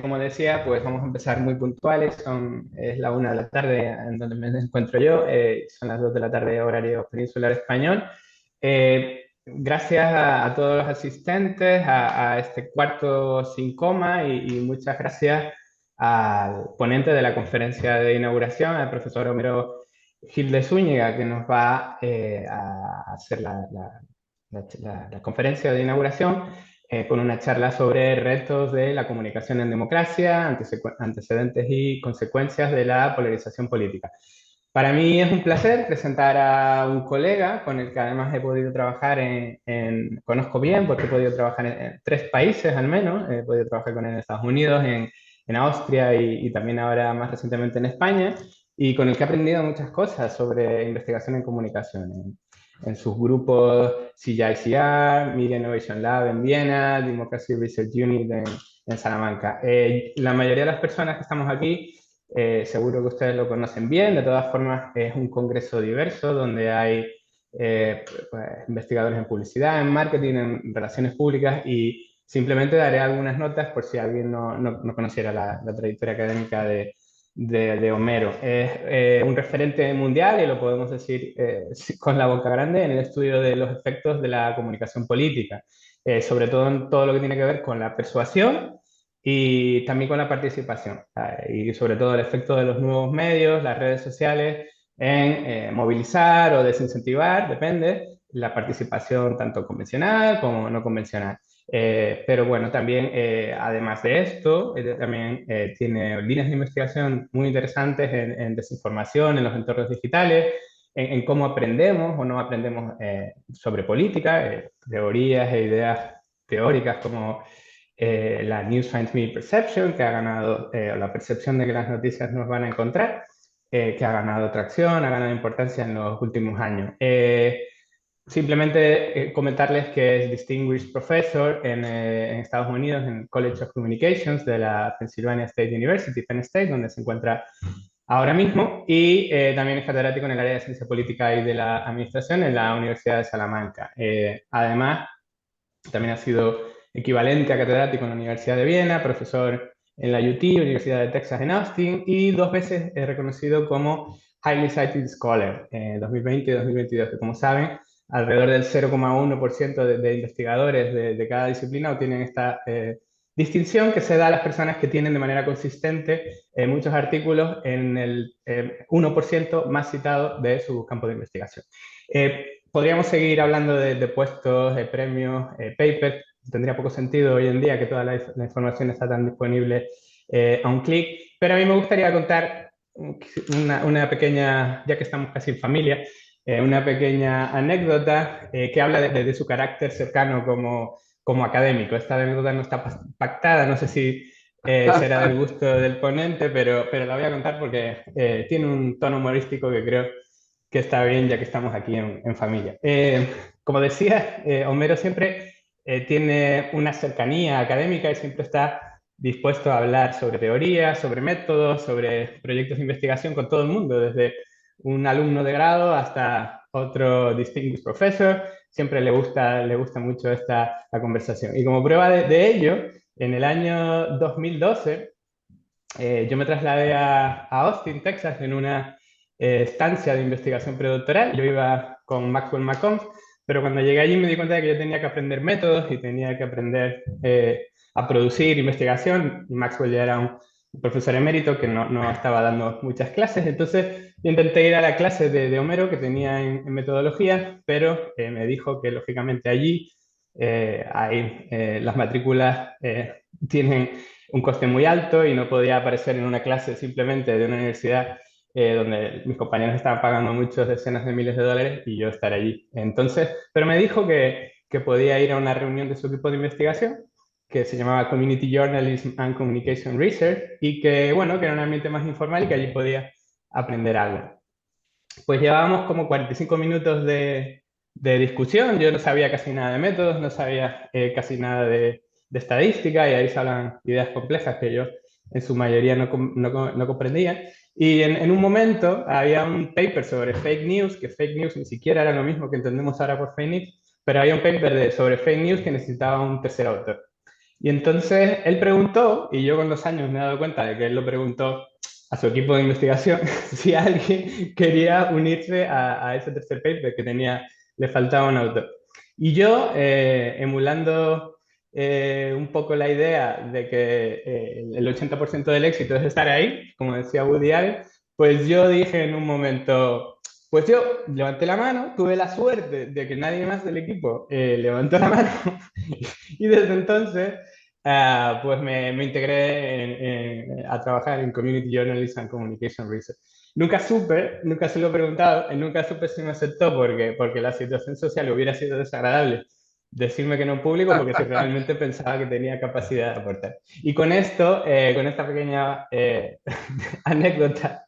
Como decía, pues vamos a empezar muy puntuales. Es la 1 de la tarde en donde me encuentro yo, son las 2 de la tarde horario peninsular español. Gracias a todos los asistentes, a este cuarto sin coma y muchas gracias al ponente de la conferencia de inauguración, al profesor Homero Gil de Zúñiga, que nos va a hacer la conferencia de inauguración con una charla sobre retos de la comunicación en democracia, antecedentes y consecuencias de la polarización política. Para mí es un placer presentar a un colega con el que además he podido trabajar conozco bien porque he podido trabajar en 3 países al menos, he podido trabajar con él en Estados Unidos, en Austria y también ahora más recientemente en España, y con el que he aprendido muchas cosas sobre investigación en comunicación en sus grupos CGICR, Media Innovation Lab en Viena, Democracy Research Unit en Salamanca. La mayoría de las personas que estamos aquí, seguro que ustedes lo conocen bien, de todas formas es un congreso diverso donde hay pues, investigadores en publicidad, en marketing, en relaciones públicas y simplemente daré algunas notas por si alguien no conociera la trayectoria académica de Homero. Es un referente mundial, y lo podemos decir con la boca grande, en el estudio de los efectos de la comunicación política, sobre todo en todo lo que tiene que ver con la persuasión y también con la participación, y sobre todo el efecto de los nuevos medios, las redes sociales, en movilizar o desincentivar, depende, la participación tanto convencional como no convencional. Pero bueno, también, además de esto, también tiene líneas de investigación muy interesantes en desinformación, en los entornos digitales, en cómo aprendemos o no aprendemos sobre política, teorías e ideas teóricas como la News Finds Me Perception, que ha ganado, o la percepción de que las noticias nos van a encontrar, que ha ganado tracción, ha ganado importancia en los últimos años. Simplemente comentarles que es Distinguished Professor en Estados Unidos, en el College of Communications de la Pennsylvania State University, Penn State, donde se encuentra ahora mismo, y también es catedrático en el área de Ciencia Política y de la Administración en la Universidad de Salamanca. Además, también ha sido equivalente a catedrático en la Universidad de Viena, profesor en la UT, Universidad de Texas en Austin, y 2 veces reconocido como Highly Cited Scholar, 2020 y 2022, que como saben, alrededor del 0,1% de investigadores de cada disciplina obtienen esta distinción, que se da a las personas que tienen de manera consistente muchos artículos en el 1% más citado de su campo de investigación. Podríamos seguir hablando de puestos, de premios, papers. Tendría poco sentido hoy en día que toda la información está tan disponible a un clic, pero a mí me gustaría contar una pequeña, ya que estamos casi en familia, una pequeña anécdota que habla de su carácter cercano como académico. Esta anécdota no está pactada, no sé si será del gusto del ponente, pero la voy a contar porque tiene un tono humorístico que creo que está bien ya que estamos aquí en familia. Como decía, Homero siempre tiene una cercanía académica y siempre está dispuesto a hablar sobre teoría, sobre métodos, sobre proyectos de investigación con todo el mundo, desde un alumno de grado hasta otro distinguished professor. Siempre le gusta mucho la conversación. Y como prueba de ello, en el año 2012, yo me trasladé a Austin, Texas, en una estancia de investigación predoctoral. Yo iba con Maxwell McCombs, pero cuando llegué allí me di cuenta de que yo tenía que aprender métodos y tenía que aprender a producir investigación. Y Maxwell ya era un profesor emérito que no estaba dando muchas clases, entonces yo intenté ir a la clase de Homero que tenía en metodología, pero me dijo que lógicamente allí las matrículas tienen un coste muy alto y no podía aparecer en una clase simplemente de una universidad donde mis compañeros estaban pagando muchas decenas de miles de dólares y yo estar allí. Entonces, pero me dijo que podía ir a una reunión de su equipo de investigación que se llamaba Community Journalism and Communication Research y que, bueno, que era un ambiente más informal y que allí podía aprender algo. Pues llevábamos como 45 minutos de discusión. Yo no sabía casi nada de métodos, no sabía casi nada de estadística, y ahí se hablan ideas complejas que yo en su mayoría no comprendía. Y en un momento había un paper sobre fake news, que fake news ni siquiera era lo mismo que entendemos ahora por fake news, pero había un paper sobre fake news que necesitaba un tercer autor. Y entonces él preguntó, y yo con los años me he dado cuenta de que él lo preguntó a su equipo de investigación, si alguien quería unirse a ese tercer paper que tenía, le faltaba un autor. Y yo, emulando un poco la idea de que el 80% del éxito es estar ahí, como decía Woody Allen, pues yo dije en un momento, pues yo levanté la mano, tuve la suerte de que nadie más del equipo levantó la mano y desde entonces pues me integré a trabajar en Community Journalism and Communication Research. Nunca se lo he preguntado, nunca supe si me aceptó porque la situación social hubiera sido desagradable decirme que no en público, porque si realmente pensaba que tenía capacidad de aportar. Y con esta pequeña anécdota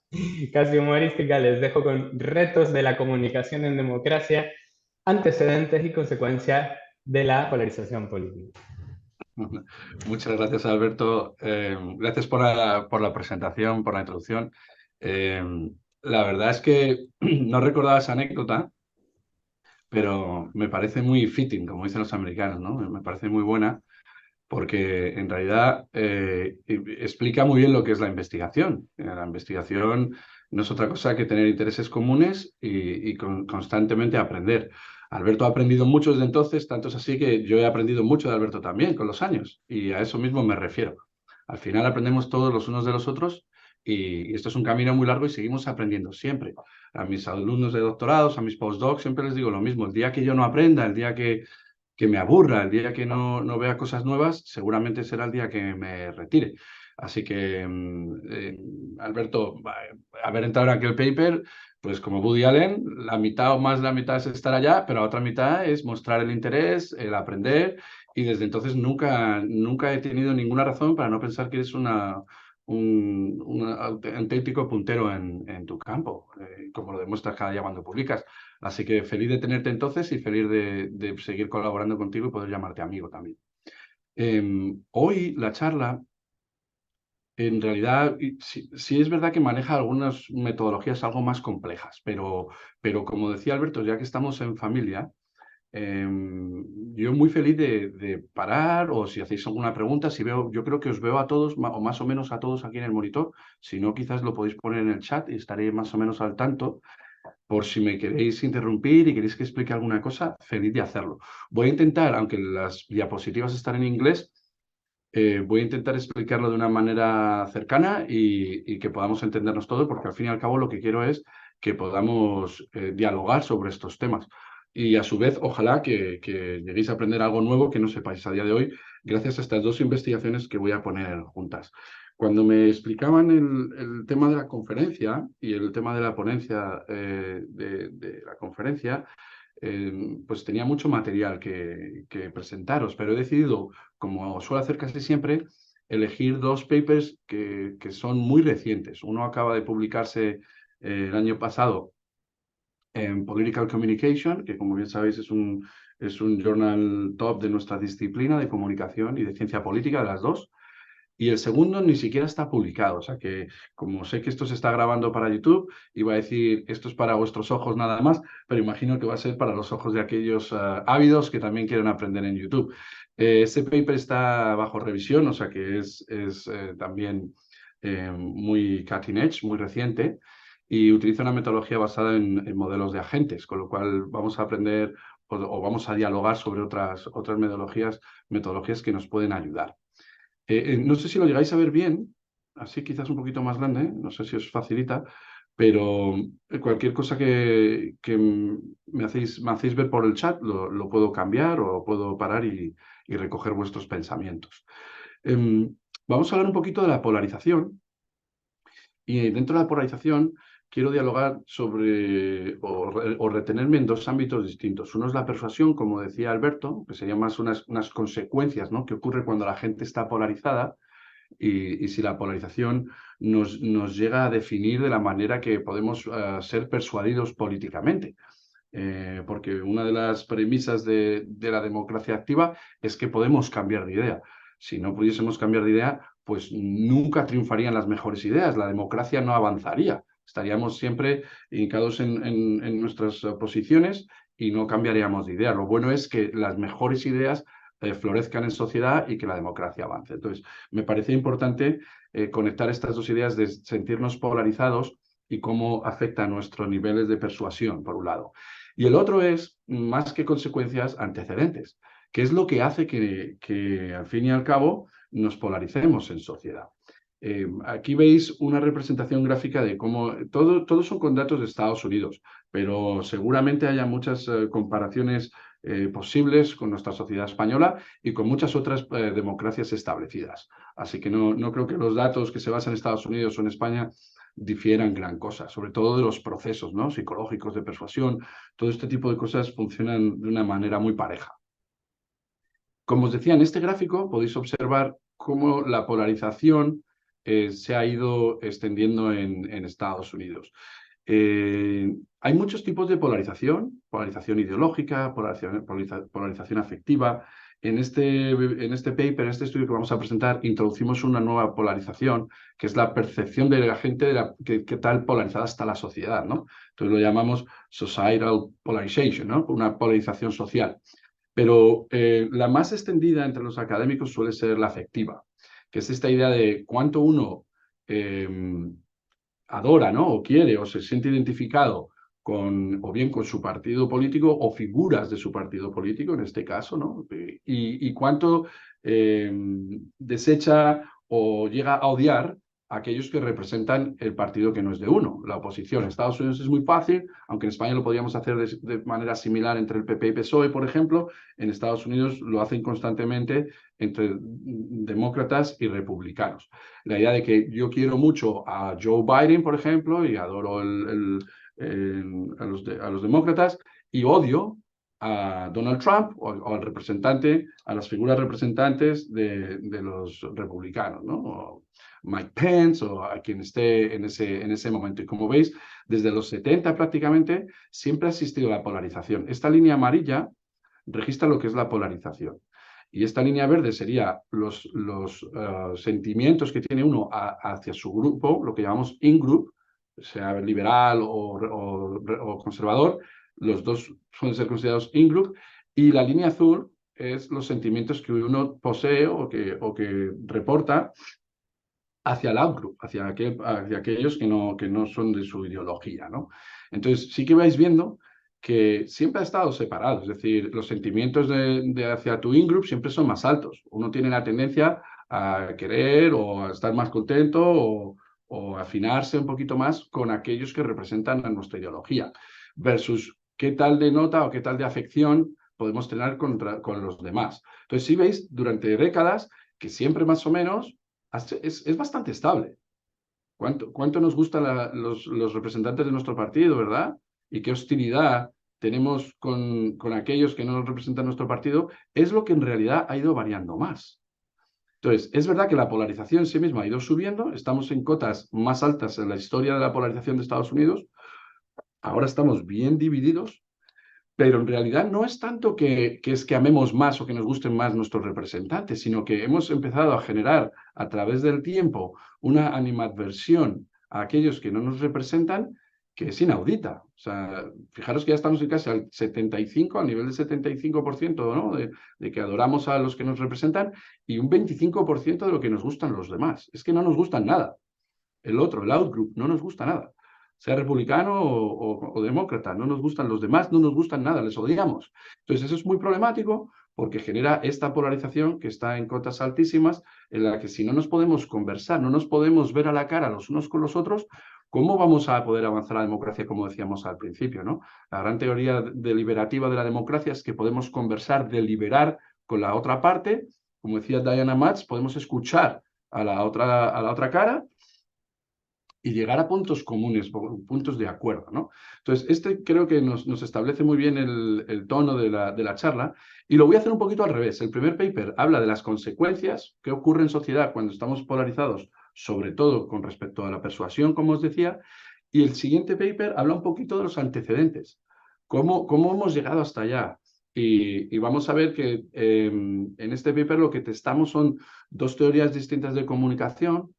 casi humorística, les dejo con retos de la comunicación en democracia, antecedentes y consecuencias de la polarización política. Muchas gracias, Alberto. Gracias por la presentación, por la introducción. Eh, la verdad es que no recordaba esa anécdota, pero me parece muy fitting, como dicen los americanos, ¿no? Me parece muy buena porque en realidad explica muy bien lo que es la investigación. La investigación no es otra cosa que tener intereses comunes y constantemente aprender. Alberto ha aprendido mucho desde entonces, tanto es así que yo he aprendido mucho de Alberto también con los años, y a eso mismo me refiero. Al final aprendemos todos los unos de los otros y esto es un camino muy largo y seguimos aprendiendo siempre. A mis alumnos de doctorados, a mis postdocs, siempre les digo lo mismo. El día que yo no aprenda, el día que me aburra, el día que no vea cosas nuevas, seguramente será el día que me retire. Así que, Alberto, haber entrado en aquel paper, pues como Woody Allen, la mitad o más de la mitad es estar allá, pero la otra mitad es mostrar el interés, el aprender, y desde entonces nunca he tenido ninguna razón para no pensar que eres un auténtico puntero en tu campo, como lo demuestras cada día cuando publicas. Así que feliz de tenerte entonces y feliz de seguir colaborando contigo y poder llamarte amigo también. Hoy la charla, en realidad, sí es verdad que maneja algunas metodologías algo más complejas, pero como decía Alberto, ya que estamos en familia, yo muy feliz de parar o si hacéis alguna pregunta, si veo, yo creo que os veo a todos o más o menos a todos aquí en el monitor, si no quizás lo podéis poner en el chat y estaré más o menos al tanto. Por si me queréis interrumpir y queréis que explique alguna cosa, feliz de hacerlo. Voy a intentar, aunque las diapositivas están en inglés, voy a intentar explicarlo de una manera cercana y que podamos entendernos todos, porque al fin y al cabo lo que quiero es que podamos dialogar sobre estos temas. Y a su vez, ojalá que lleguéis a aprender algo nuevo que no sepáis a día de hoy, gracias a estas dos investigaciones que voy a poner juntas. Cuando me explicaban el tema de la conferencia y el tema de la ponencia de la conferencia, pues tenía mucho material que presentaros, pero he decidido, como suelo hacer casi siempre, elegir dos papers que son muy recientes. Uno acaba de publicarse el año pasado en Political Communication, que como bien sabéis es un journal top de nuestra disciplina de comunicación y de ciencia política, de las dos. Y el segundo ni siquiera está publicado, o sea que como sé que esto se está grabando para YouTube, iba a decir esto es para vuestros ojos nada más, pero imagino que va a ser para los ojos de aquellos ávidos que también quieren aprender en YouTube. Este paper está bajo revisión, o sea que es también muy cutting edge, muy reciente, y utiliza una metodología basada en modelos de agentes, con lo cual vamos a aprender o vamos a dialogar sobre otras metodologías que nos pueden ayudar. No sé si lo llegáis a ver bien, así quizás un poquito más grande, no sé si os facilita, pero cualquier cosa que me hacéis ver por el chat lo puedo cambiar o puedo parar y recoger vuestros pensamientos. Vamos a hablar un poquito de la polarización y dentro de la polarización quiero dialogar sobre o retenerme en dos ámbitos distintos. Uno es la persuasión, como decía Alberto, que serían más unas consecuencias, ¿no?, que ocurre cuando la gente está polarizada y si la polarización nos llega a definir de la manera que podemos ser persuadidos políticamente. Porque una de las premisas de la democracia activa es que podemos cambiar de idea. Si no pudiésemos cambiar de idea, pues nunca triunfarían las mejores ideas, la democracia no avanzaría, estaríamos siempre hincados en nuestras posiciones y no cambiaríamos de idea. Lo bueno es que las mejores ideas florezcan en sociedad y que la democracia avance. Entonces, me parecía importante conectar estas dos ideas de sentirnos polarizados y cómo afecta a nuestros niveles de persuasión, por un lado. Y el otro es, más que consecuencias, antecedentes, que es lo que hace que al fin y al cabo, nos polaricemos en sociedad. Aquí veis una representación gráfica de cómo todos son con datos de Estados Unidos, pero seguramente haya muchas comparaciones posibles con nuestra sociedad española y con muchas otras democracias establecidas. Así que no creo que los datos que se basan en Estados Unidos o en España difieran gran cosa, sobre todo de los procesos, ¿no?, psicológicos de persuasión. Todo este tipo de cosas funcionan de una manera muy pareja. Como os decía, en este gráfico podéis observar cómo la polarización se ha ido extendiendo en Estados Unidos. Hay muchos tipos de polarización ideológica, polarización afectiva. En este paper, en este estudio que vamos a presentar, introducimos una nueva polarización, que es la percepción de la gente de qué tal polarizada está la sociedad, ¿no? Entonces lo llamamos societal polarization, ¿no?, una polarización social. Pero la más extendida entre los académicos suele ser la afectiva, que es esta idea de cuánto uno adora, ¿no?, o quiere, o se siente identificado o bien con su partido político o figuras de su partido político, en este caso, ¿no?, y cuánto desecha o llega a odiar a aquellos que representan el partido que no es de uno, la oposición. En Estados Unidos es muy fácil, aunque en España lo podríamos hacer de manera similar entre el PP y PSOE, por ejemplo. En Estados Unidos lo hacen constantemente entre demócratas y republicanos. La idea de que yo quiero mucho a Joe Biden, por ejemplo, y adoro a los demócratas, y odio a Donald Trump o al representante, a las figuras representantes de los republicanos, ¿no?, o Mike Pence o a quien esté en ese momento. Y como veis, desde los 70 prácticamente siempre ha existido la polarización. Esta línea amarilla registra lo que es la polarización. Y esta línea verde sería los sentimientos que tiene uno hacia su grupo, lo que llamamos in-group, sea liberal o conservador. Los dos suelen ser considerados in-group. Y la línea azul es los sentimientos que uno posee o que reporta hacia el out-group, hacia aquellos que no son de su ideología, ¿no? Entonces, sí que vais viendo que siempre ha estado separado, es decir, los sentimientos hacia tu in-group siempre son más altos. Uno tiene la tendencia a querer o a estar más contento o afinarse un poquito más con aquellos que representan a nuestra ideología, versus qué tal de nota o qué tal de afección podemos tener con los demás. Entonces, sí veis durante décadas que siempre más o menos es bastante estable. ¿Cuánto nos gustan los representantes de nuestro partido, verdad? Y qué hostilidad tenemos con aquellos que no nos representan nuestro partido, es lo que en realidad ha ido variando más. Entonces, es verdad que la polarización en sí misma ha ido subiendo, estamos en cotas más altas en la historia de la polarización de Estados Unidos, ahora estamos bien divididos, pero en realidad no es tanto que amemos más o que nos gusten más nuestros representantes, sino que hemos empezado a generar a través del tiempo una animadversión a aquellos que no nos representan que es inaudita. O sea, fijaros que ya estamos en casi al 75, al nivel del 75%, ¿no?, de que adoramos a los que nos representan y un 25% de lo que nos gustan los demás. Es que no nos gustan nada. El otro, el outgroup, no nos gusta nada. Sea republicano o demócrata, no nos gustan los demás, no nos gustan nada, les odiamos. Entonces eso es muy problemático porque genera esta polarización que está en cotas altísimas, en la que si no nos podemos conversar, no nos podemos ver a la cara los unos con los otros, ¿cómo vamos a poder avanzar la democracia, como decíamos al principio, ¿no? La gran teoría deliberativa de la democracia es que podemos conversar, deliberar con la otra parte, como decía Diana Matz, podemos escuchar a la otra cara y llegar a puntos comunes, puntos de acuerdo, ¿no? Entonces, creo que nos establece muy bien el tono de la charla, y lo voy a hacer un poquito al revés. El primer paper habla de las consecuencias que ocurren en sociedad cuando estamos polarizados, sobre todo con respecto a la persuasión, como os decía, y el siguiente paper habla un poquito de los antecedentes, cómo hemos llegado hasta allá. Y vamos a ver que en este paper lo que testamos son dos teorías distintas de comunicación,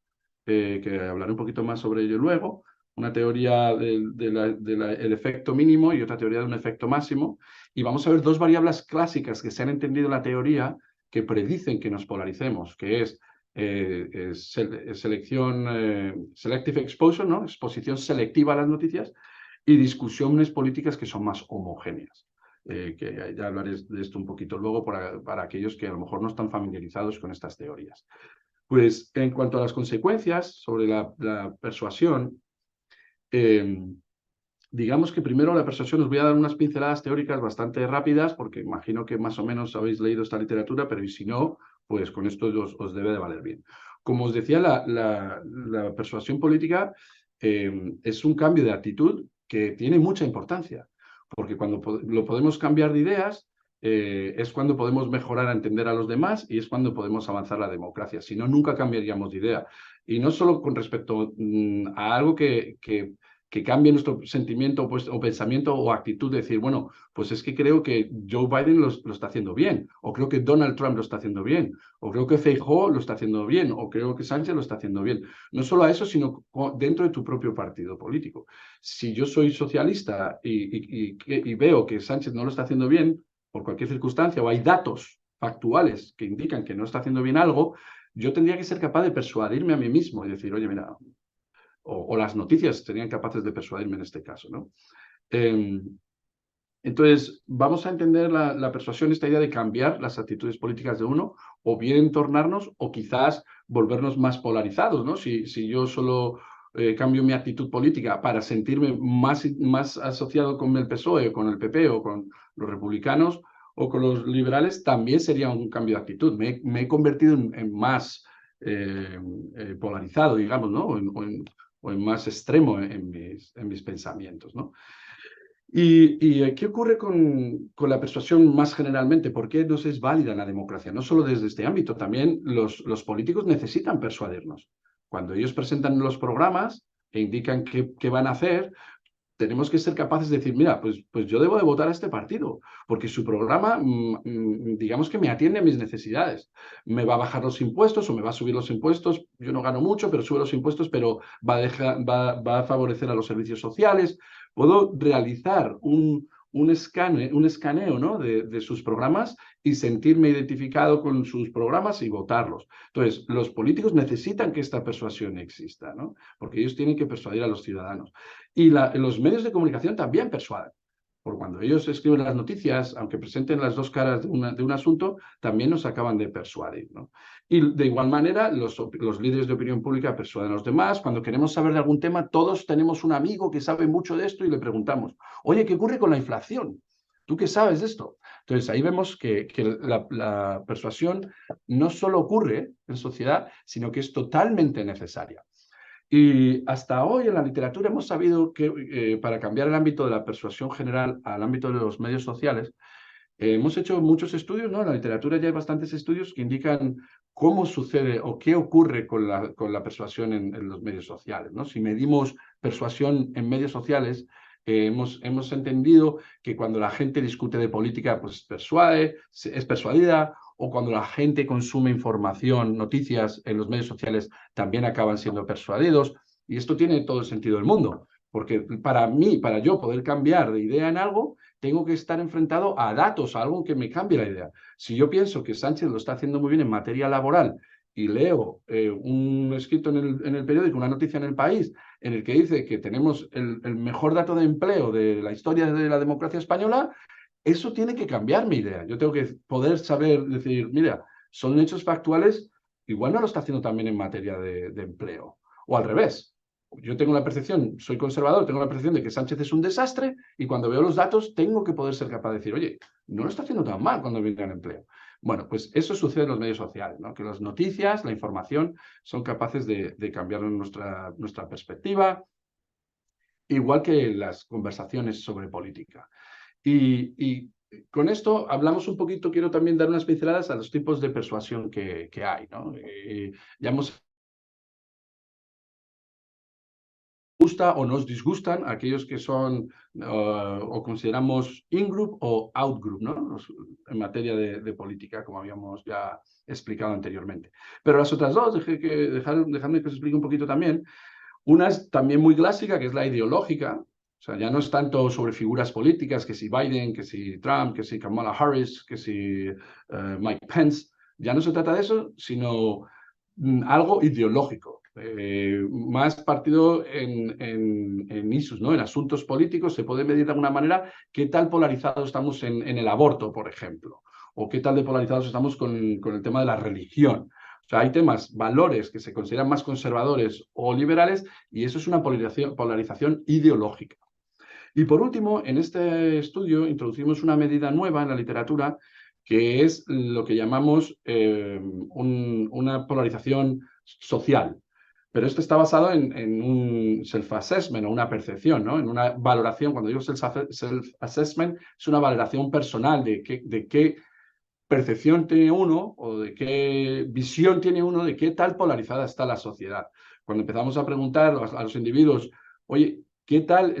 que hablaré un poquito más sobre ello luego, una teoría del efecto mínimo y otra teoría de un efecto máximo, y vamos a ver dos variables clásicas que se han entendido en la teoría que predicen que nos polaricemos, que es selective exposure, ¿no? Exposición selectiva a las noticias, y discusiones políticas que son más homogéneas. Que ya hablaré de esto un poquito luego para aquellos que a lo mejor no están familiarizados con estas teorías. Pues en cuanto a las consecuencias sobre la persuasión, digamos que primero la persuasión os voy a dar unas pinceladas teóricas bastante rápidas, porque imagino que más o menos habéis leído esta literatura, pero y si no, pues con esto os debe de valer bien. Como os decía, la persuasión política es un cambio de actitud que tiene mucha importancia, porque cuando lo podemos cambiar de ideas, es cuando podemos mejorar a entender a los demás y es cuando podemos avanzar la democracia. Si no, nunca cambiaríamos de idea. Y no solo con respecto a algo que cambie nuestro sentimiento pues, o pensamiento o actitud de decir, bueno, pues es que creo que Joe Biden lo está haciendo bien, o creo que Donald Trump lo está haciendo bien, o creo que Feijóo lo está haciendo bien, o creo que Sánchez lo está haciendo bien. No solo a eso, sino dentro de tu propio partido político. Si yo soy socialista y veo que Sánchez no lo está haciendo bien por cualquier circunstancia, o hay datos factuales que indican que no está haciendo bien algo, yo tendría que ser capaz de persuadirme a mí mismo y decir, oye, mira, o las noticias serían capaces de persuadirme en este caso, ¿no? Entonces, vamos a entender la persuasión, esta idea de cambiar las actitudes políticas de uno, o bien tornarnos, o quizás volvernos más polarizados, ¿no? Si yo solo cambio mi actitud política para sentirme más asociado con el PSOE, o con el PP, o con los republicanos, o con los liberales, también sería un cambio de actitud. Me he convertido en más polarizado, digamos, ¿no? O en más extremo en mis pensamientos, ¿no? ¿Y qué ocurre con la persuasión más generalmente? ¿Por qué nos es válida en la democracia? No solo desde este ámbito, también los políticos necesitan persuadirnos. Cuando ellos presentan los programas e indican qué van a hacer, tenemos que ser capaces de decir, mira, pues yo debo de votar a este partido, porque su programa, digamos que me atiende a mis necesidades. Me va a bajar los impuestos o me va a subir los impuestos. Yo no gano mucho, pero sube los impuestos, pero va a favorecer a los servicios sociales. Puedo realizar un escaneo, ¿no? de sus programas y sentirme identificado con sus programas y votarlos. Entonces, los políticos necesitan que esta persuasión exista, ¿no? Porque ellos tienen que persuadir a los ciudadanos. Y los medios de comunicación también persuaden. Por cuando ellos escriben las noticias, aunque presenten las dos caras de un asunto, también nos acaban de persuadir, ¿no? Y de igual manera, los líderes de opinión pública persuaden a los demás. Cuando queremos saber de algún tema, todos tenemos un amigo que sabe mucho de esto y le preguntamos, oye, ¿qué ocurre con la inflación? ¿Tú qué sabes de esto? Entonces, ahí vemos que la persuasión no solo ocurre en sociedad, sino que es totalmente necesaria. Y hasta hoy en la literatura hemos sabido que para cambiar el ámbito de la persuasión general al ámbito de los medios sociales, hemos hecho muchos estudios, ¿no? En la literatura ya hay bastantes estudios que indican cómo sucede o qué ocurre con la persuasión en los medios sociales, ¿no? Si medimos persuasión en medios sociales, hemos entendido que cuando la gente discute de política, pues es persuadida, o cuando la gente consume información, noticias en los medios sociales, también acaban siendo persuadidos. Y esto tiene todo el sentido del mundo, porque para yo poder cambiar de idea en algo, tengo que estar enfrentado a datos, a algo que me cambie la idea. Si yo pienso que Sánchez lo está haciendo muy bien en materia laboral y leo un escrito en el periódico, una noticia en El País, en el que dice que tenemos el mejor dato de empleo de la historia de la democracia española, eso tiene que cambiar mi idea. Yo tengo que poder saber, decir, mira, son hechos factuales, igual no lo está haciendo también en materia de empleo. O al revés. Yo tengo la percepción, soy conservador, tengo la percepción de que Sánchez es un desastre y cuando veo los datos tengo que poder ser capaz de decir, oye, no lo está haciendo tan mal cuando viene al empleo. Bueno, pues eso sucede en los medios sociales, ¿no? Que las noticias, la información son capaces de cambiar nuestra perspectiva, igual que las conversaciones sobre política. Y con esto hablamos un poquito, quiero también dar unas pinceladas a los tipos de persuasión que hay, ¿no? Ya hemos gusta o nos disgustan aquellos que son o consideramos in-group o out-group, ¿no? En materia de política, como habíamos ya explicado anteriormente. Pero las otras dos, dejadme que os explique un poquito también. Una es también muy clásica, que es la ideológica. O sea, ya no es tanto sobre figuras políticas, que si Biden, que si Trump, que si Kamala Harris, que si Mike Pence, Ya no se trata de eso, sino algo ideológico. Más partido en issues, ¿no? En asuntos políticos se puede medir de alguna manera qué tal polarizados estamos en el aborto, por ejemplo, o qué tal de polarizados estamos con el tema de la religión. O sea, hay temas, valores que se consideran más conservadores o liberales, y eso es una polarización ideológica. Y por último, en este estudio introducimos una medida nueva en la literatura, que es lo que llamamos una polarización social. Pero esto está basado en un self-assessment o una percepción, ¿no? En una valoración. Cuando digo self-assessment, es una valoración personal de qué percepción tiene uno o de qué visión tiene uno de qué tal polarizada está la sociedad. Cuando empezamos a preguntar a los individuos, oye, ¿qué tal?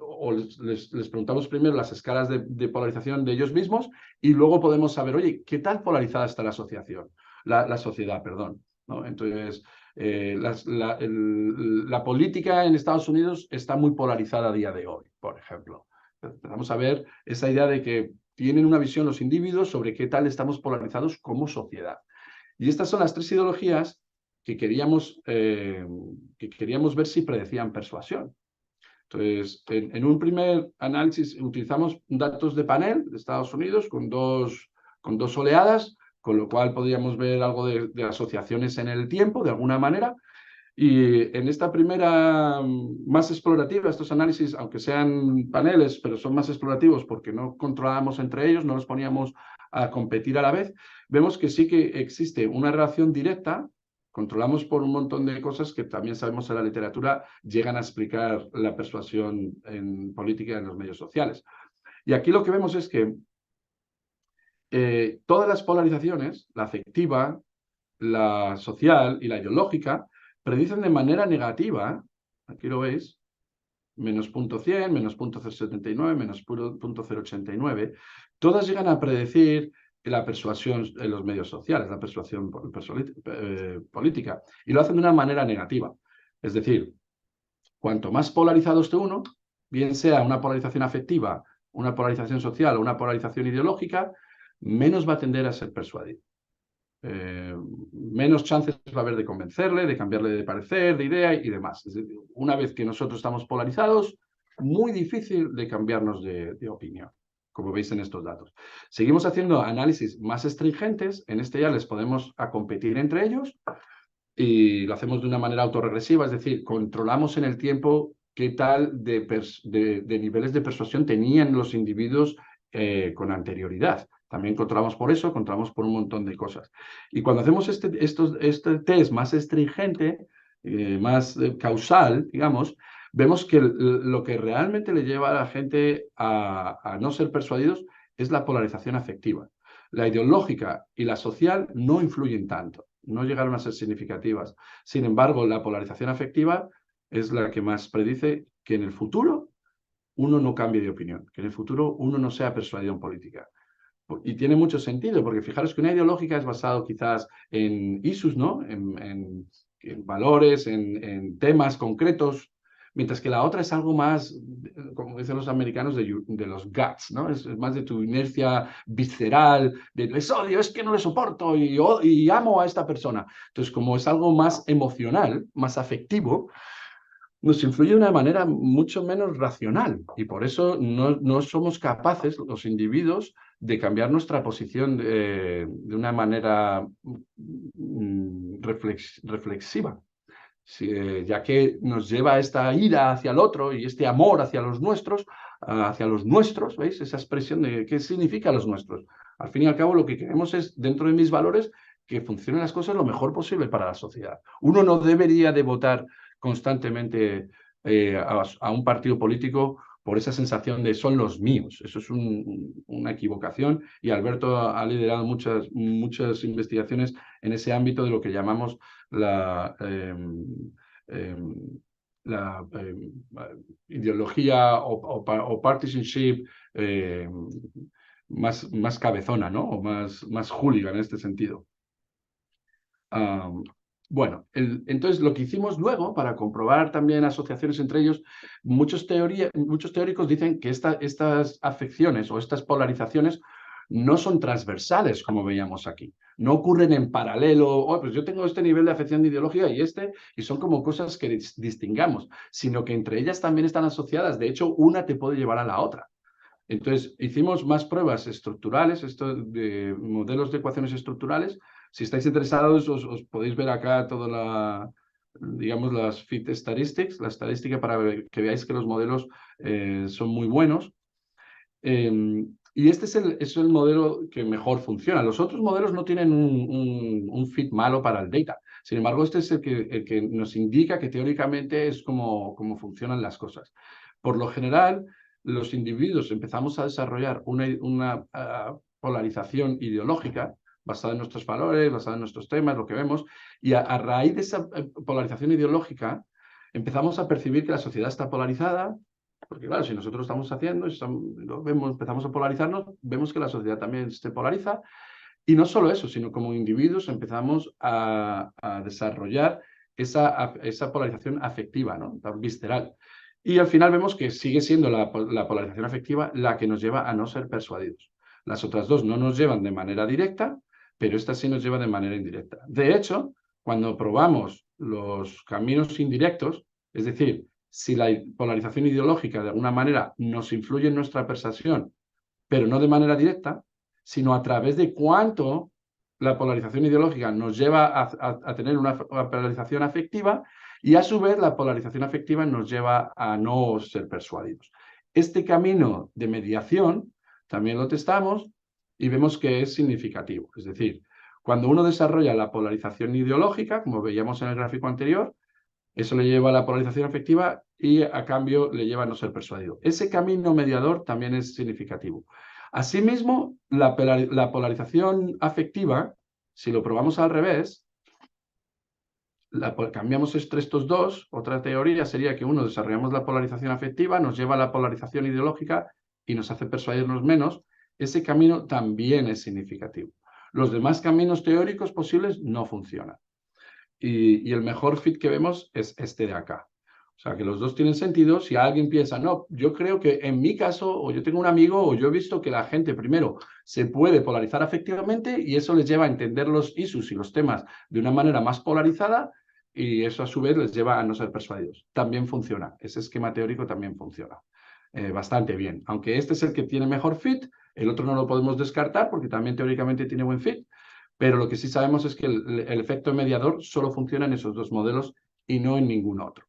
O les preguntamos primero las escalas de polarización de ellos mismos y luego podemos saber, oye, ¿qué tal polarizada está la asociación? La sociedad, perdón, ¿no? Entonces, la política en Estados Unidos está muy polarizada a día de hoy, por ejemplo. Empezamos a ver esa idea de que tienen una visión los individuos sobre qué tal estamos polarizados como sociedad. Y estas son las tres ideologías que queríamos ver si predecían persuasión. Entonces, en un primer análisis utilizamos datos de panel de Estados Unidos con dos oleadas, con lo cual podríamos ver algo de asociaciones en el tiempo, de alguna manera. Y en esta primera más explorativa, estos análisis, aunque sean paneles, pero son más explorativos porque no controlábamos entre ellos, no los poníamos a competir a la vez, vemos que sí que existe una relación directa. Controlamos por un montón de cosas que también sabemos en la literatura llegan a explicar la persuasión en política y en los medios sociales. Y aquí lo que vemos es que todas las polarizaciones, la afectiva, la social y la ideológica, predicen de manera negativa, aquí lo veis, menos 0,100, menos 0,079, menos 0,089, todas llegan a predecir la persuasión en los medios sociales, la persuasión política, y lo hacen de una manera negativa. Es decir, cuanto más polarizado esté uno, bien sea una polarización afectiva, una polarización social o una polarización ideológica, menos va a tender a ser persuadido. Menos chances va a haber de convencerle, de cambiarle de parecer, de idea y demás. Es decir, una vez que nosotros estamos polarizados, muy difícil de cambiarnos de opinión, como veis en estos datos. Seguimos haciendo análisis más astringentes, en este ya les podemos a competir entre ellos y lo hacemos de una manera autorregresiva, es decir, controlamos en el tiempo qué tal de niveles de persuasión tenían los individuos con anterioridad. También controlamos por eso, controlamos por un montón de cosas. Y cuando hacemos este test más astringente, más causal, digamos, vemos que lo que realmente le lleva a la gente a no ser persuadidos es la polarización afectiva. La ideológica y la social no influyen tanto, no llegaron a ser significativas. Sin embargo, la polarización afectiva es la que más predice que en el futuro uno no cambie de opinión, que en el futuro uno no sea persuadido en política. Y tiene mucho sentido, porque fijaros que una ideológica es basado quizás en issues, ¿no? En valores, en temas concretos, mientras que la otra es algo más, como dicen los americanos, de los guts, ¿no? Es más de tu inercia visceral, de les odio, es que no le soporto y amo a esta persona. Entonces, como es algo más emocional, más afectivo, nos influye de una manera mucho menos racional y por eso no somos capaces, los individuos, de cambiar nuestra posición de una manera reflexiva, ya que nos lleva esta ira hacia el otro y este amor hacia los nuestros, ¿veis? Esa expresión de qué significa los nuestros. Al fin y al cabo, lo que queremos es, dentro de mis valores, que funcionen las cosas lo mejor posible para la sociedad. Uno no debería de votar constantemente a un partido político por esa sensación de son los míos. Eso es una equivocación y Alberto ha liderado muchas investigaciones en ese ámbito de lo que llamamos la ideología o partisanship más cabezona, ¿no? O más hooligan en este sentido. Bueno, entonces lo que hicimos luego, para comprobar también asociaciones entre ellos, muchos teóricos dicen que estas afecciones o estas polarizaciones no son transversales como veíamos aquí. No ocurren en paralelo, oh, pues yo tengo este nivel de afección ideológica y son como cosas que distingamos, sino que entre ellas también están asociadas. De hecho, una te puede llevar a la otra. Entonces, hicimos más pruebas estructurales, esto de modelos de ecuaciones estructurales. Si estáis interesados, os podéis ver acá toda digamos, las fit statistics, la estadística para que veáis que los modelos son muy buenos. Y este es el modelo que mejor funciona. Los otros modelos no tienen un fit malo para el data. Sin embargo, este es el que nos indica que teóricamente es como funcionan las cosas. Por lo general, los individuos empezamos a desarrollar una polarización ideológica basada en nuestros valores, basada en nuestros temas, lo que vemos, y a raíz de esa polarización ideológica empezamos a percibir que la sociedad está polarizada, porque claro, si nosotros estamos haciendo, empezamos a polarizarnos, vemos que la sociedad también se polariza, y no solo eso, sino como individuos empezamos a desarrollar esa polarización afectiva, ¿no? Tan visceral. Y al final vemos que sigue siendo la polarización afectiva la que nos lleva a no ser persuadidos. Las otras dos no nos llevan de manera directa, pero esta sí nos lleva de manera indirecta. De hecho, cuando probamos los caminos indirectos, es decir, si la polarización ideológica de alguna manera nos influye en nuestra percepción, pero no de manera directa, sino a través de cuánto la polarización ideológica nos lleva a tener una polarización afectiva, y a su vez la polarización afectiva nos lleva a no ser persuadidos. Este camino de mediación también lo testamos y vemos que es significativo. Es decir, cuando uno desarrolla la polarización ideológica, como veíamos en el gráfico anterior, eso le lleva a la polarización afectiva y a cambio le lleva a no ser persuadido. Ese camino mediador también es significativo. Asimismo, la polarización afectiva, si lo probamos al revés, cambiamos estos dos, otra teoría sería que uno desarrollamos la polarización afectiva, nos lleva a la polarización ideológica y nos hace persuadirnos menos. Ese camino también es significativo. Los demás caminos teóricos posibles no funcionan. Y el mejor fit que vemos es este de acá. O sea, que los dos tienen sentido. Si alguien piensa, no, yo creo que en mi caso, o yo tengo un amigo, o yo he visto que la gente primero se puede polarizar afectivamente y eso les lleva a entender los issues y los temas de una manera más polarizada, y eso a su vez les lleva a no ser persuadidos. También funciona. Ese esquema teórico también funciona bastante bien. Aunque este es el que tiene mejor fit, el otro no lo podemos descartar porque también teóricamente tiene buen fit. Pero lo que sí sabemos es que el efecto mediador solo funciona en esos dos modelos y no en ningún otro.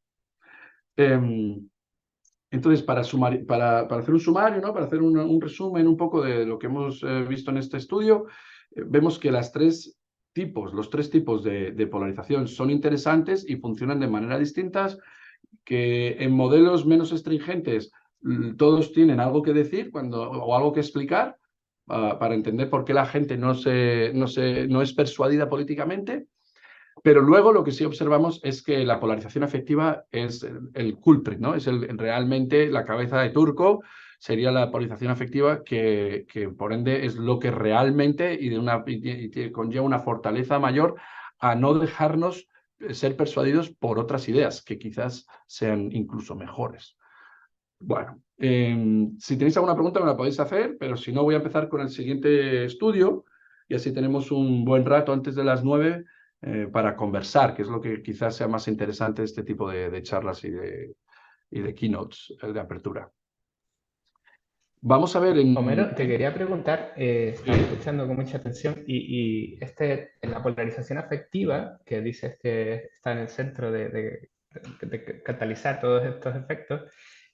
Entonces, para hacer un sumario, ¿no? Para hacer un resumen un poco de lo que hemos visto en este estudio, vemos que los tres tipos de polarización son interesantes y funcionan de manera distintas, que en modelos menos astringentes todos tienen algo que decir o algo que explicar, para entender por qué la gente no es persuadida políticamente. Pero luego lo que sí observamos es que la polarización afectiva es el culprit, ¿no? Es realmente la cabeza de turco, sería la polarización afectiva que por ende es lo que realmente y conlleva una fortaleza mayor a no dejarnos ser persuadidos por otras ideas que quizás sean incluso mejores. Bueno, si tenéis alguna pregunta me la podéis hacer, pero si no voy a empezar con el siguiente estudio y así tenemos un buen rato antes de las 9 para conversar, que es lo que quizás sea más interesante de este tipo de charlas y de keynotes de apertura. Vamos a ver Homero, te quería preguntar, estaba Sí. escuchando con mucha atención en la polarización afectiva, que dices que está en el centro de catalizar todos estos efectos,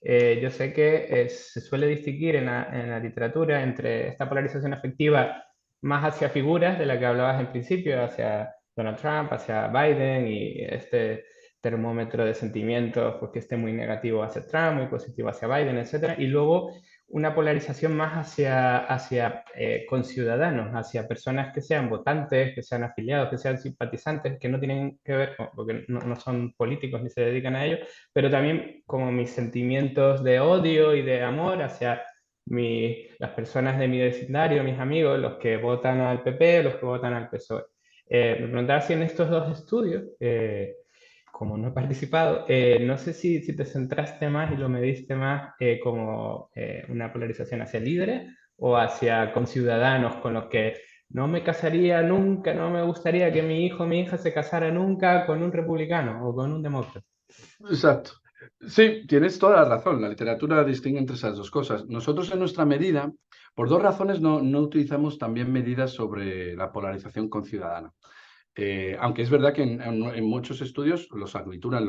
yo sé que se suele distinguir en la literatura entre esta polarización afectiva más hacia figuras de la que hablabas en principio, hacia Donald Trump, hacia Biden y este termómetro de sentimientos, pues que esté muy negativo hacia Trump, muy positivo hacia Biden, etcétera, y luego una polarización más hacia conciudadanos, hacia personas que sean votantes, que sean afiliados, que sean simpatizantes, que no tienen que ver, porque no son políticos ni se dedican a ello, pero también como mis sentimientos de odio y de amor hacia las personas de mi vecindario, mis amigos, los que votan al PP, los que votan al PSOE. Me preguntaba si en estos dos estudios, como no he participado, no sé si te centraste más y lo mediste más como una polarización hacia líderes o hacia conciudadanos con los que no me casaría nunca, no me gustaría que mi hijo o mi hija se casara nunca con un republicano o con un demócrata. Exacto. Sí, tienes toda la razón. La literatura distingue entre esas dos cosas. Nosotros en nuestra medida, por dos razones, no utilizamos también medidas sobre la polarización conciudadana. Aunque es verdad que en muchos estudios aglutinan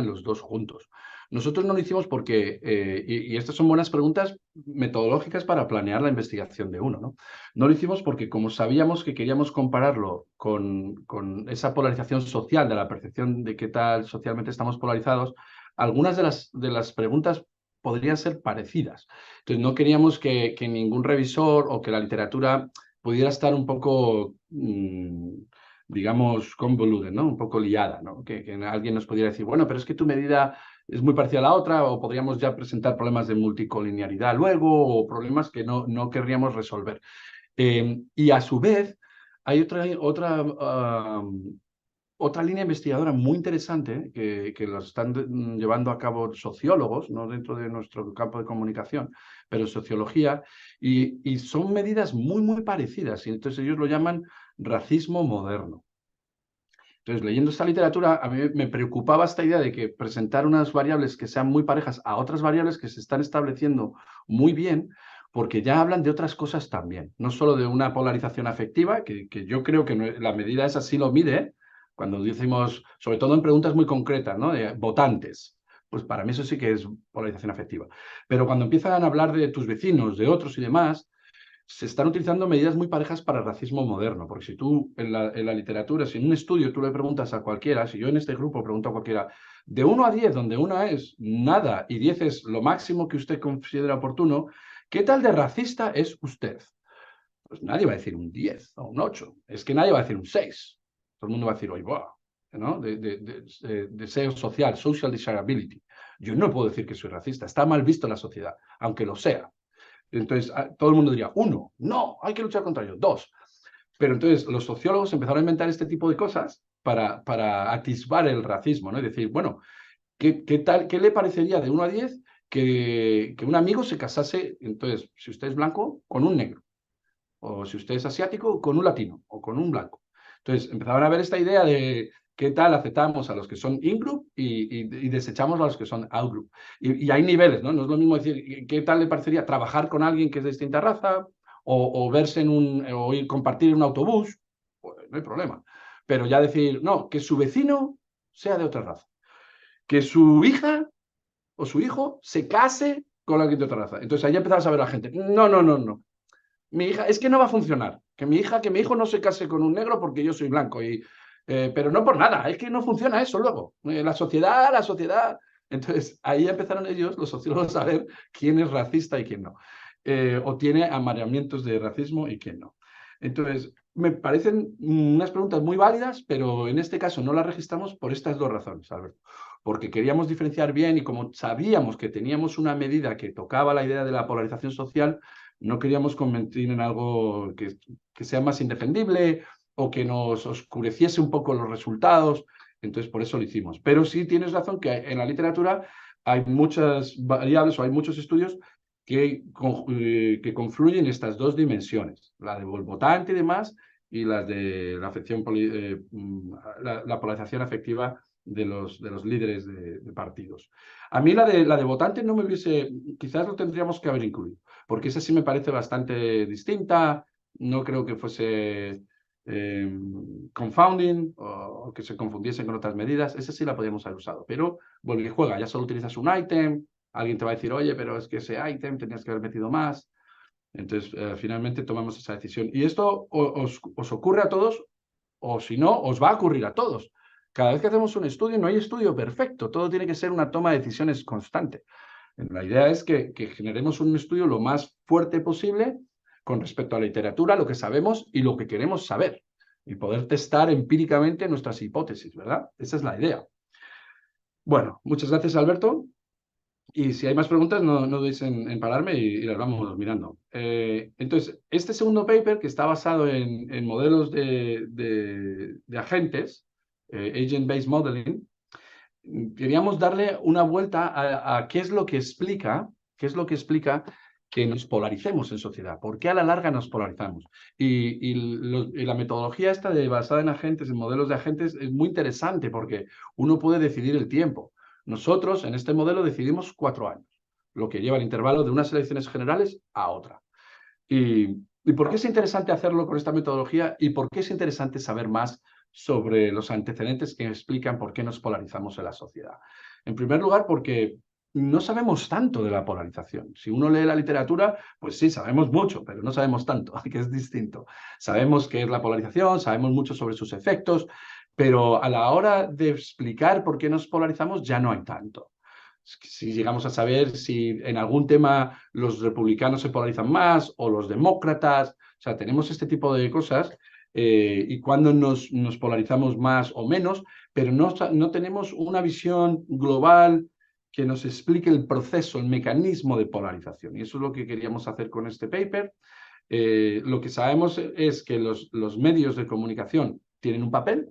los dos juntos. Nosotros no lo hicimos porque, y estas son buenas preguntas metodológicas para planear la investigación de uno, ¿no? No lo hicimos porque como sabíamos que queríamos compararlo con esa polarización social, de la percepción de qué tal socialmente estamos polarizados, algunas de las preguntas podrían ser parecidas. Entonces no queríamos que ningún revisor o que la literatura pudiera estar un poco, digamos, convoluted, ¿no? Un poco liada, ¿no? Que alguien nos pudiera decir, bueno, pero es que tu medida es muy parecida a la otra, o podríamos ya presentar problemas de multicoliniaridad luego, o problemas que no querríamos resolver. Y a su vez, hay otra línea investigadora muy interesante que lo están llevando a cabo sociólogos, no dentro de nuestro campo de comunicación, pero sociología, y son medidas muy parecidas, y entonces ellos lo llaman racismo moderno. Entonces, leyendo esta literatura, a mí me preocupaba esta idea de que presentar unas variables que sean muy parejas a otras variables que se están estableciendo muy bien, porque ya hablan de otras cosas también, no solo de una polarización afectiva, que yo creo que la medida esa sí lo mide, ¿eh? Cuando decimos, sobre todo en preguntas muy concretas, ¿no? De votantes, pues para mí eso sí que es polarización afectiva. Pero cuando empiezan a hablar de tus vecinos, de otros y demás, se están utilizando medidas muy parejas para el racismo moderno, porque si tú en la literatura, si en un estudio tú le preguntas a cualquiera, si yo en este grupo pregunto a cualquiera, de 1 a 10, donde 1 es nada y 10 es lo máximo que usted considera oportuno, ¿qué tal de racista es usted? Pues nadie va a decir un 10 o un 8, es que nadie va a decir un 6. Todo el mundo va a decir, oye, ¡buah! ¿No? Deseo social, social desirability. Yo no puedo decir que soy racista, está mal visto en la sociedad, aunque lo sea. Entonces, todo el mundo diría, 1, no, hay que luchar contra ello, 2. Pero entonces los sociólogos empezaron a inventar este tipo de cosas para atisbar el racismo, ¿no? Y decir, bueno, ¿qué le parecería de 1 a 10 que un amigo se casase, entonces, si usted es blanco, con un negro? O si usted es asiático, con un latino o con un blanco. Entonces, empezaban a ver esta idea de qué tal aceptamos a los que son in-group y desechamos a los que son out-group. Y hay niveles, ¿no? No es lo mismo decir, ¿qué tal le parecería trabajar con alguien que es de distinta raza o verse o compartir en un autobús? Pues no hay problema. Pero ya decir, no, que su vecino sea de otra raza. Que su hija o su hijo se case con alguien de otra raza. Entonces ahí empezaba a saber la gente, no. Mi hija, es que no va a funcionar. Que mi hijo no se case con un negro porque yo soy blanco. Pero no por nada, es que no funciona eso luego. La sociedad. Entonces, ahí empezaron ellos, los sociólogos, a ver quién es racista y quién no. O tiene amareamientos de racismo y quién no. Entonces, me parecen unas preguntas muy válidas, pero en este caso no las registramos por estas dos razones, Alberto. Porque queríamos diferenciar bien y como sabíamos que teníamos una medida que tocaba la idea de la polarización social, no queríamos convertir en algo que sea más indefendible o que nos oscureciese un poco los resultados. Entonces, por eso lo hicimos. Pero sí tienes razón que en la literatura hay muchas variables o hay muchos estudios que confluyen estas dos dimensiones, la del votante y demás, y las de la afección, la polarización afectiva de los líderes de partidos. A mí la de votante no me hubiese, quizás lo tendríamos que haber incluido, porque esa sí me parece bastante distinta, no creo que fuese confounding o que se confundiesen con otras medidas, esa sí la podríamos haber usado, pero vuelve y juega, ya solo utilizas un ítem, alguien te va a decir, oye, pero es que ese ítem tenías que haber metido más, entonces finalmente tomamos esa decisión. Y esto os ocurre a todos, o si no, os va a ocurrir a todos. Cada vez que hacemos un estudio, no hay estudio perfecto, todo tiene que ser una toma de decisiones constante. La idea es que generemos un estudio lo más fuerte posible con respecto a la literatura, lo que sabemos y lo que queremos saber, y poder testar empíricamente nuestras hipótesis, ¿verdad? Esa es la idea. Bueno, muchas gracias, Alberto. Y si hay más preguntas, no dudéis en pararme y las vamos mirando. Entonces, este segundo paper, que está basado en modelos de agentes, Agent-Based Modeling, queríamos darle una vuelta a qué es lo que explica que nos polaricemos en sociedad? ¿Por qué a la larga nos polarizamos? Y la metodología esta basada en agentes, en modelos de agentes, es muy interesante porque uno puede decidir el tiempo. Nosotros en este modelo decidimos 4 años, lo que lleva el intervalo de unas elecciones generales a otra. ¿Y por qué es interesante hacerlo con esta metodología? ¿Y por qué es interesante saber más sobre los antecedentes que explican por qué nos polarizamos en la sociedad? En primer lugar, porque no sabemos tanto de la polarización. Si uno lee la literatura, pues sí, sabemos mucho, pero no sabemos tanto, que es distinto. Sabemos qué es la polarización, sabemos mucho sobre sus efectos, pero a la hora de explicar por qué nos polarizamos ya no hay tanto. Si llegamos a saber si en algún tema los republicanos se polarizan más o los demócratas, o sea, tenemos este tipo de cosas y cuándo nos polarizamos más o menos, pero no tenemos una visión global que nos explique el proceso, el mecanismo de polarización. Y eso es lo que queríamos hacer con este paper. Lo que sabemos es que los medios de comunicación tienen un papel,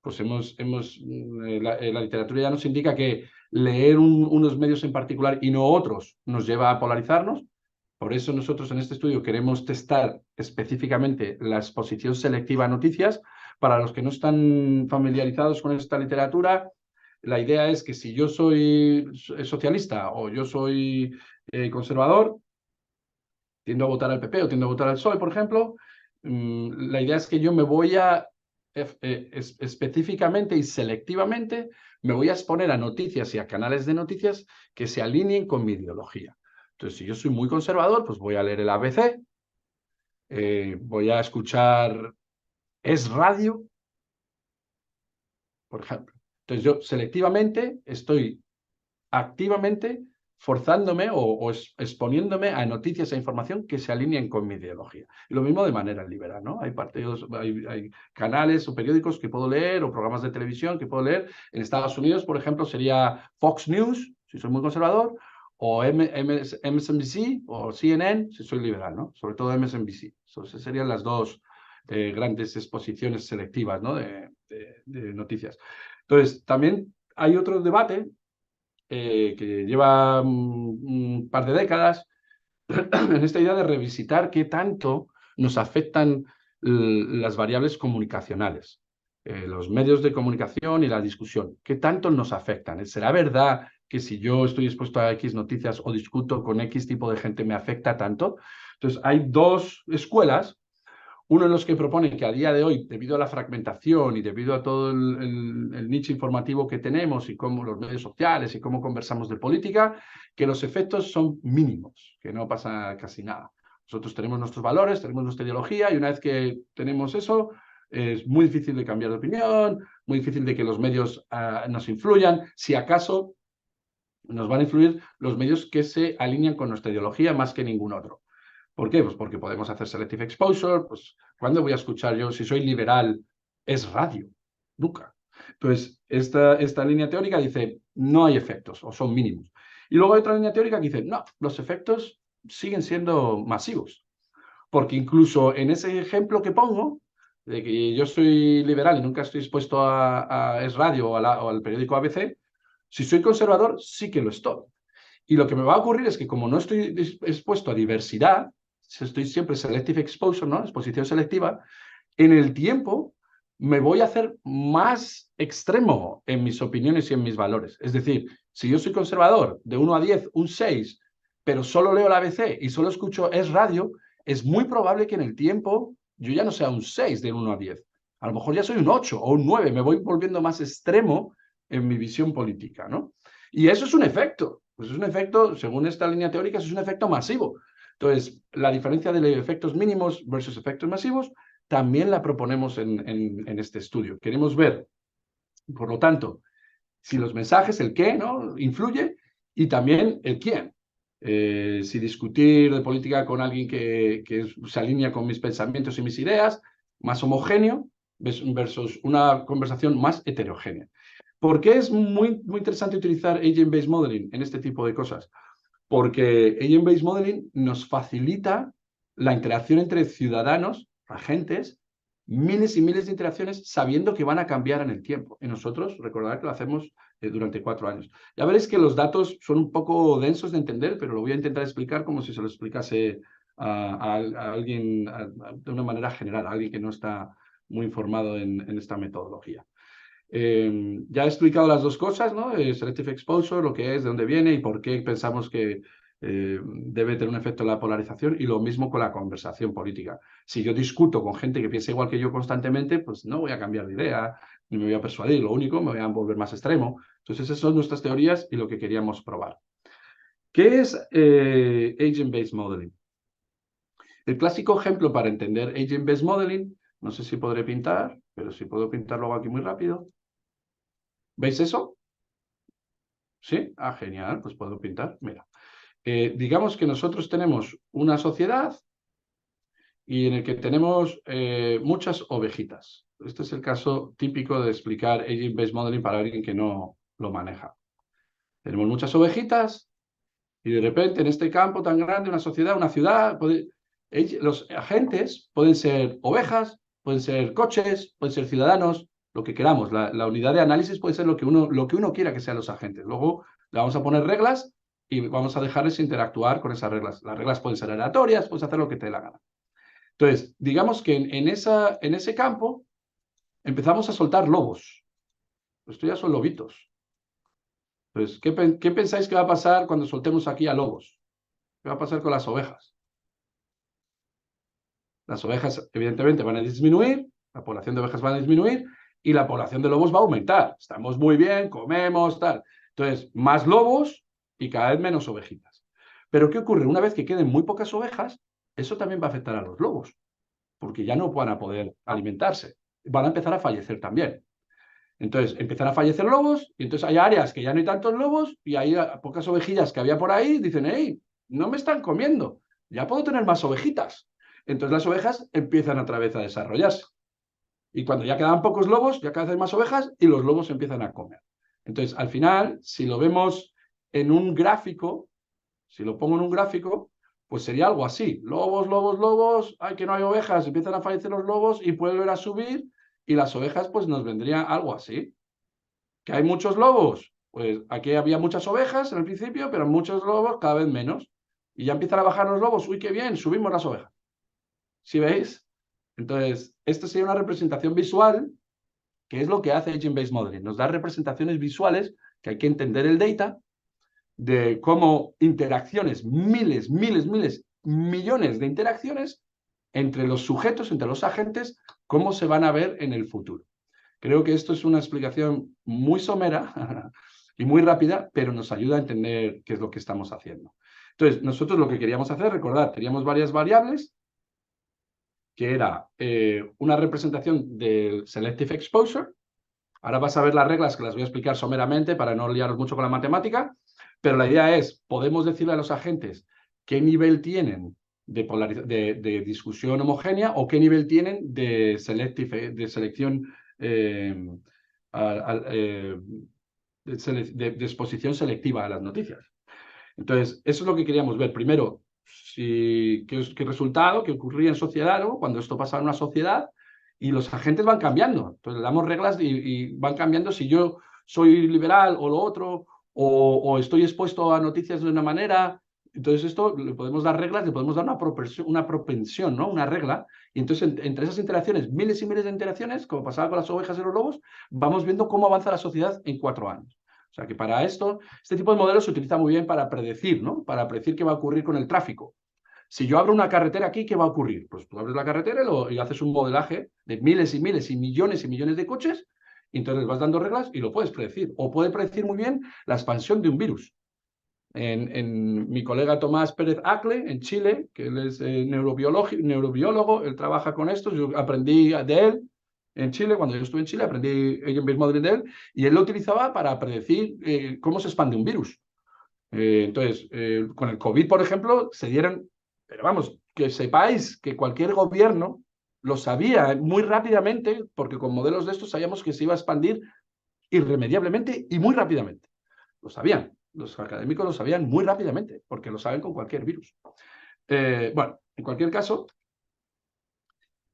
pues la literatura ya nos indica que leer unos medios en particular y no otros nos lleva a polarizarnos. Por eso nosotros en este estudio queremos testar específicamente la exposición selectiva a noticias. Para los que no están familiarizados con esta literatura, la idea es que si yo soy socialista o yo soy conservador, tiendo a votar al PP o tiendo a votar al PSOE, por ejemplo, la idea es que yo me voy a específicamente y selectivamente me voy a exponer a noticias y a canales de noticias que se alineen con mi ideología. Entonces, si yo soy muy conservador, pues voy a leer el ABC, voy a escuchar Es Radio, por ejemplo. Entonces, yo selectivamente estoy activamente forzándome o exponiéndome a noticias e información que se alineen con mi ideología. Y lo mismo de manera liberal, ¿no? Hay partidos, hay canales o periódicos que puedo leer o programas de televisión que puedo leer. En Estados Unidos, por ejemplo, sería Fox News, si soy muy conservador, o MSNBC o CNN, si soy liberal, ¿no? Sobre todo MSNBC. Esas serían las dos grandes exposiciones selectivas, ¿no? de noticias. Entonces, también hay otro debate que lleva un par de décadas, en esta idea de revisitar qué tanto nos afectan las variables comunicacionales, los medios de comunicación y la discusión, qué tanto nos afectan. ¿Será verdad que si yo estoy expuesto a X noticias o discuto con X tipo de gente me afecta tanto? Entonces, hay dos escuelas. Uno de los que propone que a día de hoy, debido a la fragmentación y debido a todo el nicho informativo que tenemos y cómo los medios sociales y cómo conversamos de política, que los efectos son mínimos, que no pasa casi nada. Nosotros tenemos nuestros valores, tenemos nuestra ideología y una vez que tenemos eso, es muy difícil de cambiar de opinión, muy difícil de que los medios nos influyan. Si acaso nos van a influir los medios que se alinean con nuestra ideología más que ningún otro. ¿Por qué? Pues porque podemos hacer selective exposure. Pues, ¿cuándo voy a escuchar yo, si soy liberal, es radio? Nunca. Entonces, esta línea teórica dice, no hay efectos o son mínimos. Y luego hay otra línea teórica que dice, no, los efectos siguen siendo masivos. Porque incluso en ese ejemplo que pongo, de que yo soy liberal y nunca estoy expuesto a Es Radio o al periódico ABC, si soy conservador, sí que lo estoy. Y lo que me va a ocurrir es que como no estoy expuesto a diversidad, estoy siempre selective exposure, ¿no? Exposición selectiva, en el tiempo me voy a hacer más extremo en mis opiniones y en mis valores. Es decir, si yo soy conservador de 1 a 10, un 6, pero solo leo la ABC y solo escucho Es Radio, es muy probable que en el tiempo yo ya no sea un 6 de 1 a 10. A lo mejor ya soy un 8 o un 9, me voy volviendo más extremo en mi visión política, ¿no? Y eso es un efecto. Pues es un efecto, según esta línea teórica, es un efecto masivo. Entonces, la diferencia de efectos mínimos versus efectos masivos también la proponemos en este estudio. Queremos ver, por lo tanto, si los mensajes, el qué, ¿no? Influye y también el quién. Si discutir de política con alguien que se alinea con mis pensamientos y mis ideas, más homogéneo, versus una conversación más heterogénea. ¿Por qué es muy interesante utilizar Agent-Based Modeling en este tipo de cosas? Porque Agent-Based Modeling nos facilita la interacción entre ciudadanos, agentes, miles y miles de interacciones sabiendo que van a cambiar en el tiempo. Y nosotros, recordad que lo hacemos durante 4 años. Ya veréis que los datos son un poco densos de entender, pero lo voy a intentar explicar como si se lo explicase a alguien de una manera general, a alguien que no está muy informado en esta metodología. Ya he explicado las dos cosas, ¿no? Selective exposure, lo que es, de dónde viene y por qué pensamos que debe tener un efecto en la polarización, y lo mismo con la conversación política. Si yo discuto con gente que piensa igual que yo constantemente, pues no voy a cambiar de idea, ni me voy a persuadir, lo único, me voy a volver más extremo. Entonces, esas son nuestras teorías y lo que queríamos probar. ¿Qué es Agent-Based Modeling? El clásico ejemplo para entender Agent-Based Modeling, no sé si podré pintar, pero si puedo pintarlo aquí muy rápido. ¿Veis eso? ¿Sí? Ah, genial, pues puedo pintar. Mira, digamos que nosotros tenemos una sociedad y en el que tenemos muchas ovejitas. Este es el caso típico de explicar Agent-Based Modeling para alguien que no lo maneja. Tenemos muchas ovejitas y de repente en este campo tan grande, una sociedad, una ciudad, los agentes pueden ser ovejas, pueden ser coches, pueden ser ciudadanos, lo que queramos. La unidad de análisis puede ser lo que uno quiera que sean los agentes. Luego le vamos a poner reglas y vamos a dejarles interactuar con esas reglas. Las reglas pueden ser aleatorias, puedes hacer lo que te dé la gana. Entonces, digamos que en ese campo empezamos a soltar lobos. Esto ya son lobitos. Entonces, ¿qué pensáis que va a pasar cuando soltemos aquí a lobos? ¿Qué va a pasar con las ovejas? Las ovejas, evidentemente, van a disminuir, la población de ovejas va a disminuir y la población de lobos va a aumentar. Estamos muy bien, comemos, tal. Entonces, más lobos y cada vez menos ovejitas. Pero ¿qué ocurre? Una vez que queden muy pocas ovejas, eso también va a afectar a los lobos, porque ya no van a poder alimentarse. Van a empezar a fallecer también. Entonces, empiezan a fallecer lobos y entonces hay áreas que ya no hay tantos lobos y hay pocas ovejillas que había por ahí, dicen, hey, no me están comiendo, ya puedo tener más ovejitas. Entonces las ovejas empiezan otra vez a desarrollarse. Y cuando ya quedan pocos lobos, ya cada vez hay más ovejas y los lobos empiezan a comer. Entonces, al final, si lo vemos en un gráfico, si lo pongo en un gráfico, pues sería algo así. Lobos, lobos, lobos, ay, que no hay ovejas, empiezan a fallecer los lobos y puede volver a subir y las ovejas, pues nos vendría algo así. ¿Que hay muchos lobos? Pues aquí había muchas ovejas en el principio, pero muchos lobos cada vez menos. Y ya empiezan a bajar los lobos. Uy, qué bien, subimos las ovejas. ¿Sí veis? Entonces, esto sería una representación visual, que es lo que hace Agent-Based Modeling. Nos da representaciones visuales, que hay que entender el data, de cómo interacciones, miles, miles, miles, millones de interacciones entre los sujetos, entre los agentes, cómo se van a ver en el futuro. Creo que esto es una explicación muy somera y muy rápida, pero nos ayuda a entender qué es lo que estamos haciendo. Entonces, nosotros lo que queríamos hacer, recordad, teníamos varias variables, que era una representación del selective exposure. Ahora vas a ver las reglas que las voy a explicar someramente para no liaros mucho con la matemática, pero la idea es, podemos decirle a los agentes qué nivel tienen de discusión homogénea o qué nivel tienen de selección de exposición selectiva a las noticias. Entonces, eso es lo que queríamos ver. Primero, qué resultado, qué ocurría en sociedad, ¿no? Cuando esto pasa en una sociedad y los agentes van cambiando. Entonces, le damos reglas y van cambiando si yo soy liberal o lo otro, o estoy expuesto a noticias de una manera. Entonces, esto le podemos dar reglas, le podemos dar una propensión, ¿no? Una regla. Y entonces, entre esas interacciones, miles y miles de interacciones, como pasaba con las ovejas y los lobos, vamos viendo cómo avanza la sociedad en 4 años. O sea que para esto, este tipo de modelos se utiliza muy bien para predecir, ¿no? Para predecir qué va a ocurrir con el tráfico. Si yo abro una carretera aquí, ¿qué va a ocurrir? Pues tú abres la carretera y haces un modelaje de miles y miles y millones de coches, y entonces les vas dando reglas y lo puedes predecir. O puede predecir muy bien la expansión de un virus. Mi colega Tomás Pérez Acle, en Chile, que él es neurobiólogo, él trabaja con esto, yo aprendí de él en Chile, cuando yo estuve en Chile, aprendí Agent-Based Modeling de él, y él lo utilizaba para predecir cómo se expande un virus. Entonces, con el COVID, por ejemplo, se dieron, pero vamos, que sepáis que cualquier gobierno lo sabía muy rápidamente, porque con modelos de estos sabíamos que se iba a expandir irremediablemente y muy rápidamente. Lo sabían, los académicos lo sabían muy rápidamente, porque lo saben con cualquier virus. Bueno, en cualquier caso,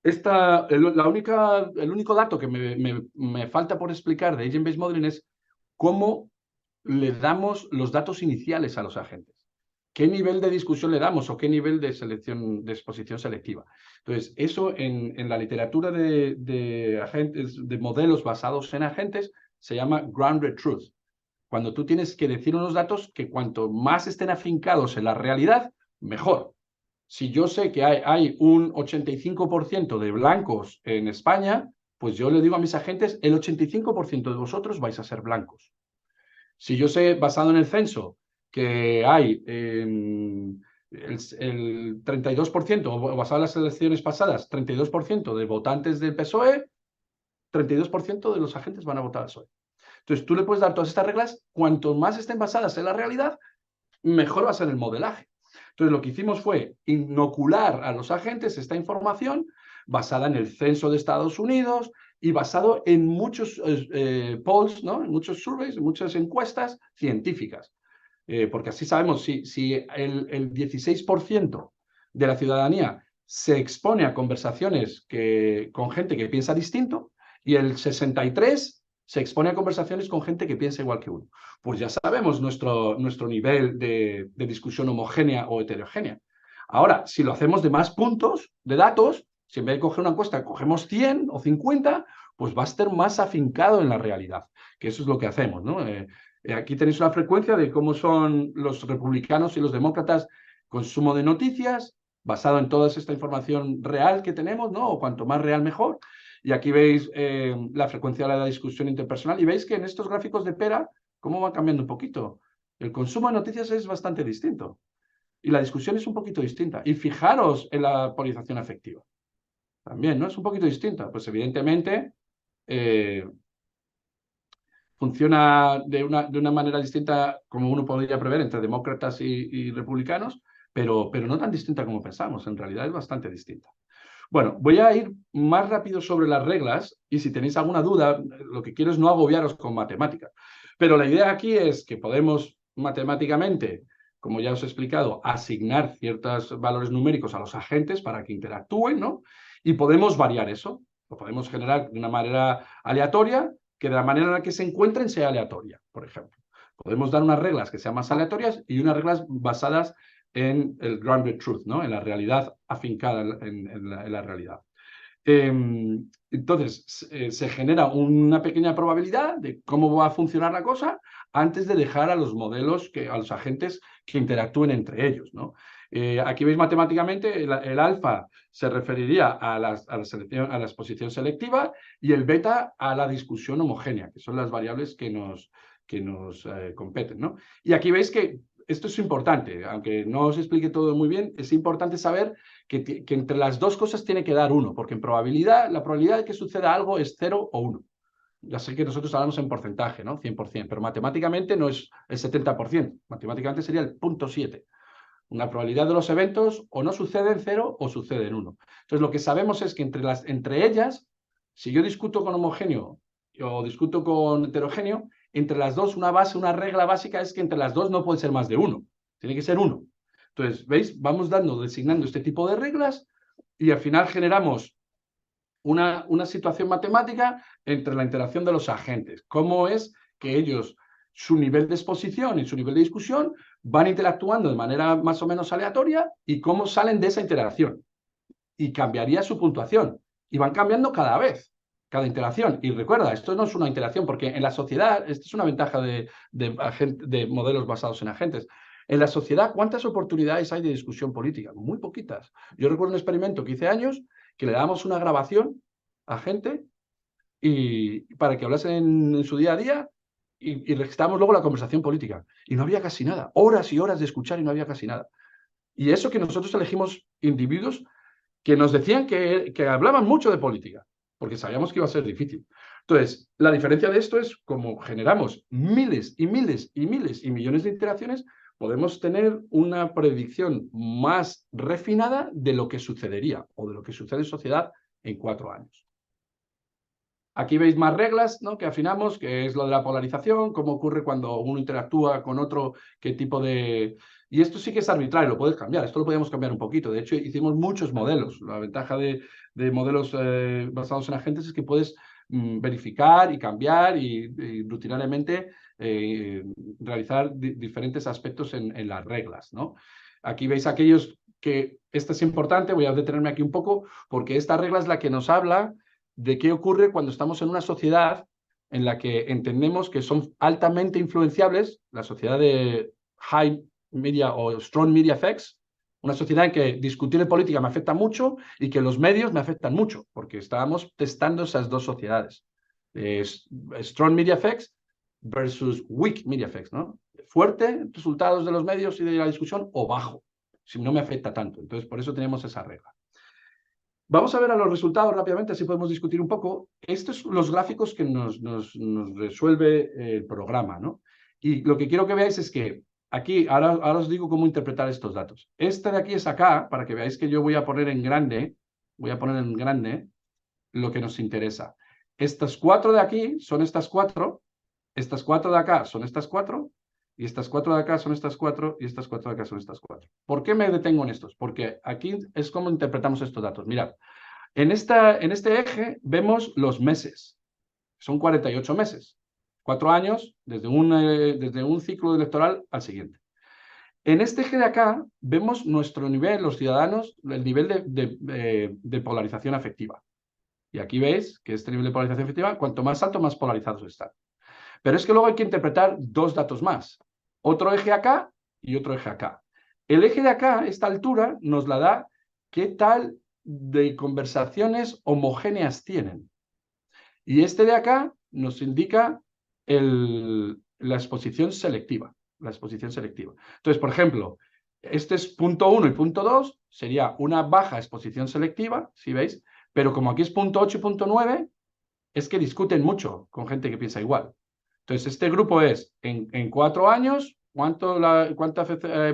el único dato que me falta por explicar de Agent Based Modeling es cómo le damos los datos iniciales a los agentes. ¿Qué nivel de discusión le damos o qué nivel de selección, de exposición selectiva? Entonces, eso en la literatura de agentes, de modelos basados en agentes, se llama grounded truth. Cuando tú tienes que decir unos datos que cuanto más estén afincados en la realidad, mejor. Si yo sé que hay un 85% de blancos en España, pues yo le digo a mis agentes, el 85% de vosotros vais a ser blancos. Si yo sé, basado en el censo, que hay el 32%, o basado en las elecciones pasadas, 32% de votantes del PSOE, 32% de los agentes van a votar al PSOE. Entonces, tú le puedes dar todas estas reglas, cuanto más estén basadas en la realidad, mejor va a ser el modelaje. Entonces, lo que hicimos fue inocular a los agentes esta información basada en el censo de Estados Unidos y basado en muchos polls, ¿no? En muchos surveys, en muchas encuestas científicas. Porque así sabemos si el 16% de la ciudadanía se expone a conversaciones con gente que piensa distinto y el 63% se expone a conversaciones con gente que piensa igual que uno. Pues ya sabemos nuestro nivel de discusión homogénea o heterogénea. Ahora, si lo hacemos de más puntos, de datos, si en vez de coger una encuesta cogemos 100 o 50, pues va a estar más afincado en la realidad, que eso es lo que hacemos, ¿no? Aquí tenéis una frecuencia de cómo son los republicanos y los demócratas consumo de noticias, basado en toda esta información real que tenemos, ¿no? O cuanto más real, mejor. Y aquí veis la frecuencia de la discusión interpersonal y veis que en estos gráficos de pera, cómo va cambiando un poquito. El consumo de noticias es bastante distinto y la discusión es un poquito distinta. Y fijaros en la polarización afectiva. También, ¿no? Es un poquito distinta. Pues evidentemente funciona de una manera distinta como uno podría prever entre demócratas y republicanos, pero no tan distinta como pensamos. En realidad es bastante distinta. Bueno, voy a ir más rápido sobre las reglas y si tenéis alguna duda, lo que quiero es no agobiaros con matemáticas. Pero la idea aquí es que podemos matemáticamente, como ya os he explicado, asignar ciertos valores numéricos a los agentes para que interactúen, ¿no? Y podemos variar eso. Lo podemos generar de una manera aleatoria, que de la manera en la que se encuentren sea aleatoria, por ejemplo. Podemos dar unas reglas que sean más aleatorias y unas reglas basadas en el grounded truth, ¿no? En la realidad afincada en la realidad. Entonces, se genera una pequeña probabilidad de cómo va a funcionar la cosa antes de dejar a los modelos, a los agentes que interactúen entre ellos, ¿no? Aquí veis matemáticamente el alfa se referiría a la exposición selectiva y el beta a la discusión homogénea, que son las variables que nos competen, ¿no? Y aquí veis que esto es importante, aunque no os explique todo muy bien, es importante saber que entre las dos cosas tiene que dar 1, porque en probabilidad, la probabilidad de que suceda algo es 0 o 1. Ya sé que nosotros hablamos en porcentaje, ¿no? 100%, pero matemáticamente no es el 70%, matemáticamente sería el 0.7. Una probabilidad de los eventos o no sucede en 0 o sucede en 1. Entonces, lo que sabemos es que entre ellas, si yo discuto con homogéneo o discuto con heterogéneo, entre las dos, una regla básica es que entre las dos no puede ser más de 1. Tiene que ser 1. Entonces, ¿veis? Vamos designando este tipo de reglas y al final generamos una situación matemática entre la interacción de los agentes. ¿Cómo es que ellos, su nivel de exposición y su nivel de discusión, van interactuando de manera más o menos aleatoria y cómo salen de esa interacción? Y cambiaría su puntuación. Y van cambiando cada interacción. Y recuerda, esto no es una interacción, porque en la sociedad, esta es una ventaja de modelos basados en agentes. En la sociedad, ¿cuántas oportunidades hay de discusión política? Muy poquitas. Yo recuerdo un experimento que hice años, que le dábamos una grabación a gente y para que hablasen en su día a día y registrábamos luego la conversación política. Y no había casi nada. Horas y horas de escuchar y no había casi nada. Y eso que nosotros elegimos individuos que nos decían que hablaban mucho de política, porque sabíamos que iba a ser difícil. Entonces, la diferencia de esto es como generamos miles y miles y miles y millones de interacciones, podemos tener una predicción más refinada de lo que sucedería o de lo que sucede en sociedad en 4 años. Aquí veis más reglas, ¿no?, que afinamos, que es lo de la polarización, cómo ocurre cuando uno interactúa con otro, qué tipo de Y esto sí que es arbitrario, lo puedes cambiar, esto lo podemos cambiar un poquito. De hecho, hicimos muchos modelos. La ventaja de modelos basados en agentes es que puedes verificar y cambiar y rutinariamente realizar diferentes aspectos en las reglas, ¿no? Aquí veis aquellos que, esta es importante, voy a detenerme aquí un poco, porque esta regla es la que nos habla de qué ocurre cuando estamos en una sociedad en la que entendemos que son altamente influenciables, la sociedad de high media o strong media effects, una sociedad en que discutir en política me afecta mucho y que los medios me afectan mucho, porque estábamos testando esas dos sociedades. Strong media effects versus weak media effects, ¿no? Fuerte resultados de los medios y de la discusión o bajo, si no me afecta tanto. Entonces, por eso tenemos esa regla. Vamos a ver a los resultados rápidamente, así podemos discutir un poco. Estos son los gráficos que nos resuelve el programa, ¿no? Y lo que quiero que veáis es que aquí, ahora os digo cómo interpretar estos datos. Este de aquí es acá, para que veáis que yo voy a poner en grande lo que nos interesa. Estas 4 de aquí son estas 4 de acá son estas 4 y estas 4 de acá son estas 4 y estas 4 de acá son estas 4. ¿Por qué me detengo en estos? Porque aquí es como interpretamos estos datos. Mirad, en este eje vemos los meses. Son 48 meses. 4 años desde un ciclo electoral al siguiente. En este eje de acá vemos nuestro nivel, los ciudadanos, el nivel de polarización afectiva. Y aquí veis que este nivel de polarización afectiva, cuanto más alto, más polarizados están. Pero es que luego hay que interpretar dos datos más. Otro eje acá y otro eje acá. El eje de acá, esta altura, nos la da qué tal de conversaciones homogéneas tienen. Y este de acá nos indica la exposición selectiva. La exposición selectiva. Entonces, por ejemplo, este es punto 1 y punto 2, sería una baja exposición selectiva, si veis, pero como aquí es punto 8 y punto 9, es que discuten mucho con gente que piensa igual. Entonces, este grupo es, en 4 años, ¿cuánta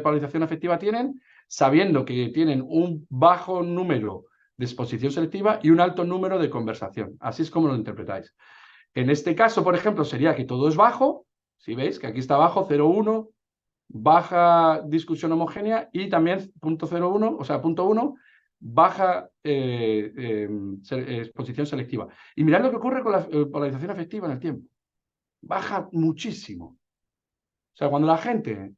polarización afectiva tienen? Sabiendo que tienen un bajo número de exposición selectiva y un alto número de conversación. Así es como lo interpretáis. En este caso, por ejemplo, sería que todo es bajo. Si veis que aquí está abajo, 0,1, baja discusión homogénea y también punto 0,1, o sea, punto 1, baja exposición selectiva. Y mirad lo que ocurre con la polarización afectiva en el tiempo. Baja muchísimo. O sea, cuando la gente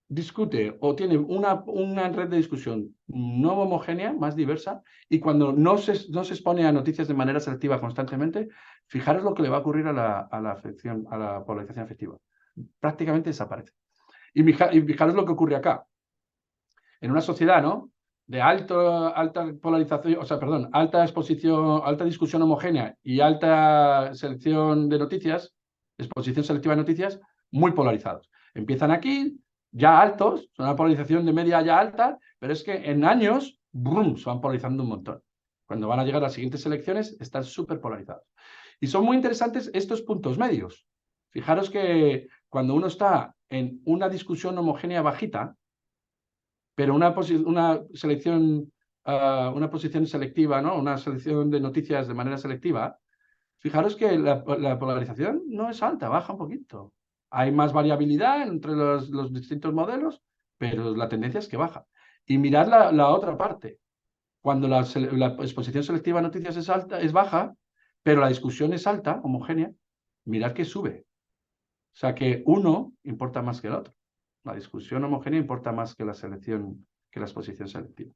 discute o tiene una red de discusión no homogénea, más diversa, y cuando no se expone a noticias de manera selectiva constantemente, fijaros lo que le va a ocurrir a la polarización afectiva. Prácticamente desaparece. Y fijaros lo que ocurre acá. En una sociedad, ¿no?, de alta polarización, o sea, perdón, alta exposición, alta discusión homogénea y alta selección de noticias, exposición selectiva de noticias, muy polarizados. Empiezan aquí, ya altos, son una polarización de media ya alta, pero es que en años, ¡brum!, se van polarizando un montón. Cuando van a llegar las siguientes elecciones, están súper polarizados. Y son muy interesantes estos puntos medios. Fijaros que cuando uno está en una discusión homogénea bajita, pero una posición selectiva, ¿no?, una selección de noticias de manera selectiva, fijaros que la polarización no es alta, baja un poquito. Hay más variabilidad entre los distintos modelos, pero la tendencia es que baja. Y mirad la otra parte. Cuando la exposición selectiva de noticias es baja, pero la discusión es alta, homogénea, mirad que sube. O sea que uno importa más que el otro. La discusión homogénea importa más que la exposición selectiva.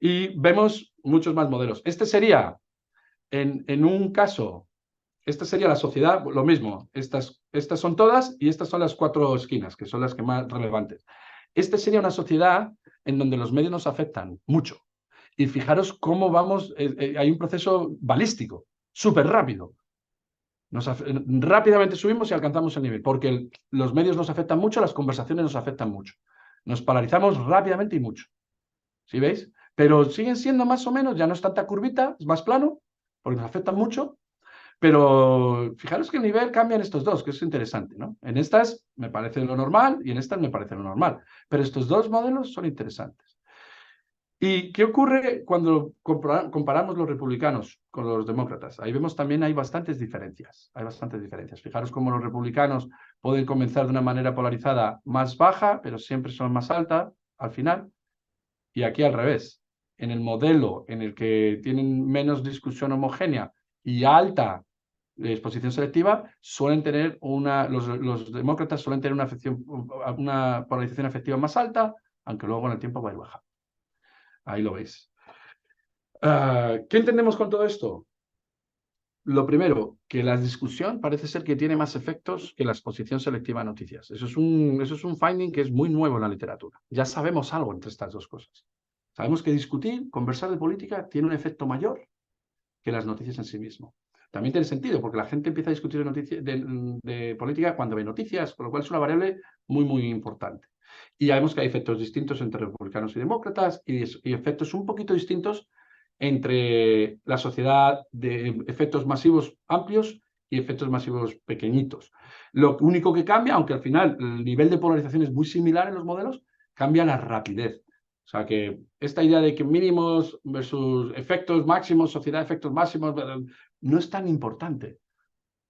Y vemos muchos más modelos. Este sería, en un caso, esta sería la sociedad, lo mismo. Estas son todas y estas son las 4 esquinas, que son las que más relevantes. Esta sería una sociedad en donde los medios nos afectan mucho. Y fijaros cómo vamos, hay un proceso balístico, súper rápido. Rápidamente subimos y alcanzamos el nivel, porque los medios nos afectan mucho, las conversaciones nos afectan mucho. Nos polarizamos rápidamente y mucho. ¿Sí veis? Pero siguen siendo más o menos, ya no es tanta curvita, es más plano, porque nos afectan mucho. Pero fijaros que el nivel cambia en estos dos, que es interesante, ¿no? En estas me parece lo normal y en estas me parece lo normal. Pero estos dos modelos son interesantes. ¿Y qué ocurre cuando comparamos los republicanos con los demócratas? Ahí vemos también hay bastantes diferencias. Hay bastantes diferencias. Fijaros cómo los republicanos pueden comenzar de una manera polarizada más baja, pero siempre son más alta al final. Y aquí al revés. En el modelo en el que tienen menos discusión homogénea y alta exposición selectiva, suelen tener los demócratas suelen tener una polarización afectiva más alta, aunque luego en el tiempo va a ir baja. Ahí lo veis. ¿Qué entendemos con todo esto? Lo primero, que la discusión parece ser que tiene más efectos que la exposición selectiva a noticias. Eso es un finding que es muy nuevo en la literatura. Ya sabemos algo entre estas dos cosas. Sabemos que discutir, conversar de política, tiene un efecto mayor que las noticias en sí mismo. También tiene sentido, porque la gente empieza a discutir de política cuando ve noticias, con lo cual es una variable muy, muy importante. Y ya vemos que hay efectos distintos entre republicanos y demócratas y efectos un poquito distintos entre la sociedad de efectos masivos amplios y efectos masivos pequeñitos. Lo único que cambia, aunque al final el nivel de polarización es muy similar en los modelos, cambia la rapidez. O sea que esta idea de que mínimos versus efectos máximos, sociedad de efectos máximos, no es tan importante.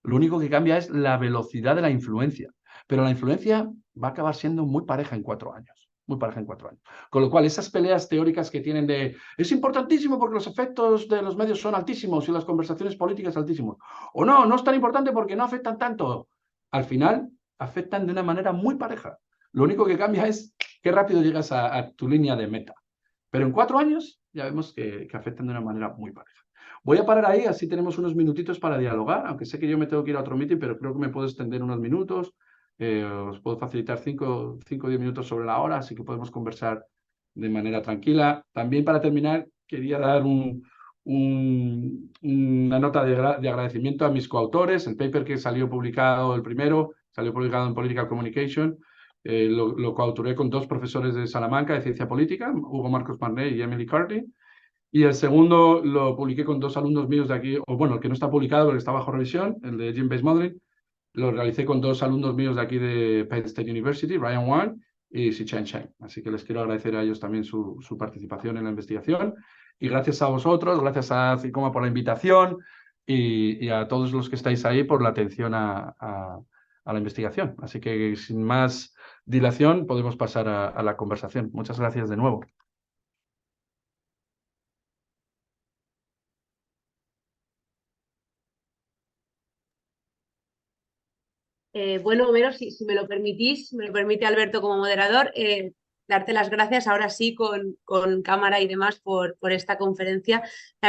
Lo único que cambia es la velocidad de la influencia. Pero la influencia va a acabar siendo muy pareja en 4 años. Muy pareja en 4 años. Con lo cual, esas peleas teóricas que tienen de es importantísimo porque los efectos de los medios son altísimos y las conversaciones políticas altísimos. O no, no es tan importante porque no afectan tanto. Al final, afectan de una manera muy pareja. Lo único que cambia es qué rápido llegas a tu línea de meta. Pero en 4 años ya vemos que afectan de una manera muy pareja. Voy a parar ahí, así tenemos unos minutitos para dialogar, aunque sé que yo me tengo que ir a otro meeting, pero creo que me puedo extender unos minutos. Os puedo facilitar 5 o 10 minutos sobre la hora, así que podemos conversar de manera tranquila. También para terminar, quería dar una nota de agradecimiento a mis coautores. El paper que salió publicado, el primero, salió publicado en Political Communication. Lo coautoré con 2 profesores de Salamanca de Ciencia Política, Hugo Marcos Marné y Emily Carty. Y el segundo lo publiqué con 2 alumnos míos de aquí, o bueno, el que no está publicado, pero que está bajo revisión, el de Gene-Based Modeling. Lo realicé con 2 alumnos míos de aquí de Penn State University, Ryan Wang y Xichen Chen. Así que les quiero agradecer a ellos también su participación en la investigación. Y gracias a vosotros, gracias a CICOMA por la invitación y a todos los que estáis ahí por la atención a la investigación. Así que sin más dilación podemos pasar a la conversación. Muchas gracias de nuevo. Bueno, Homero, si me lo permitís, me lo permite Alberto como moderador, darte las gracias ahora sí con cámara y demás por esta conferencia. La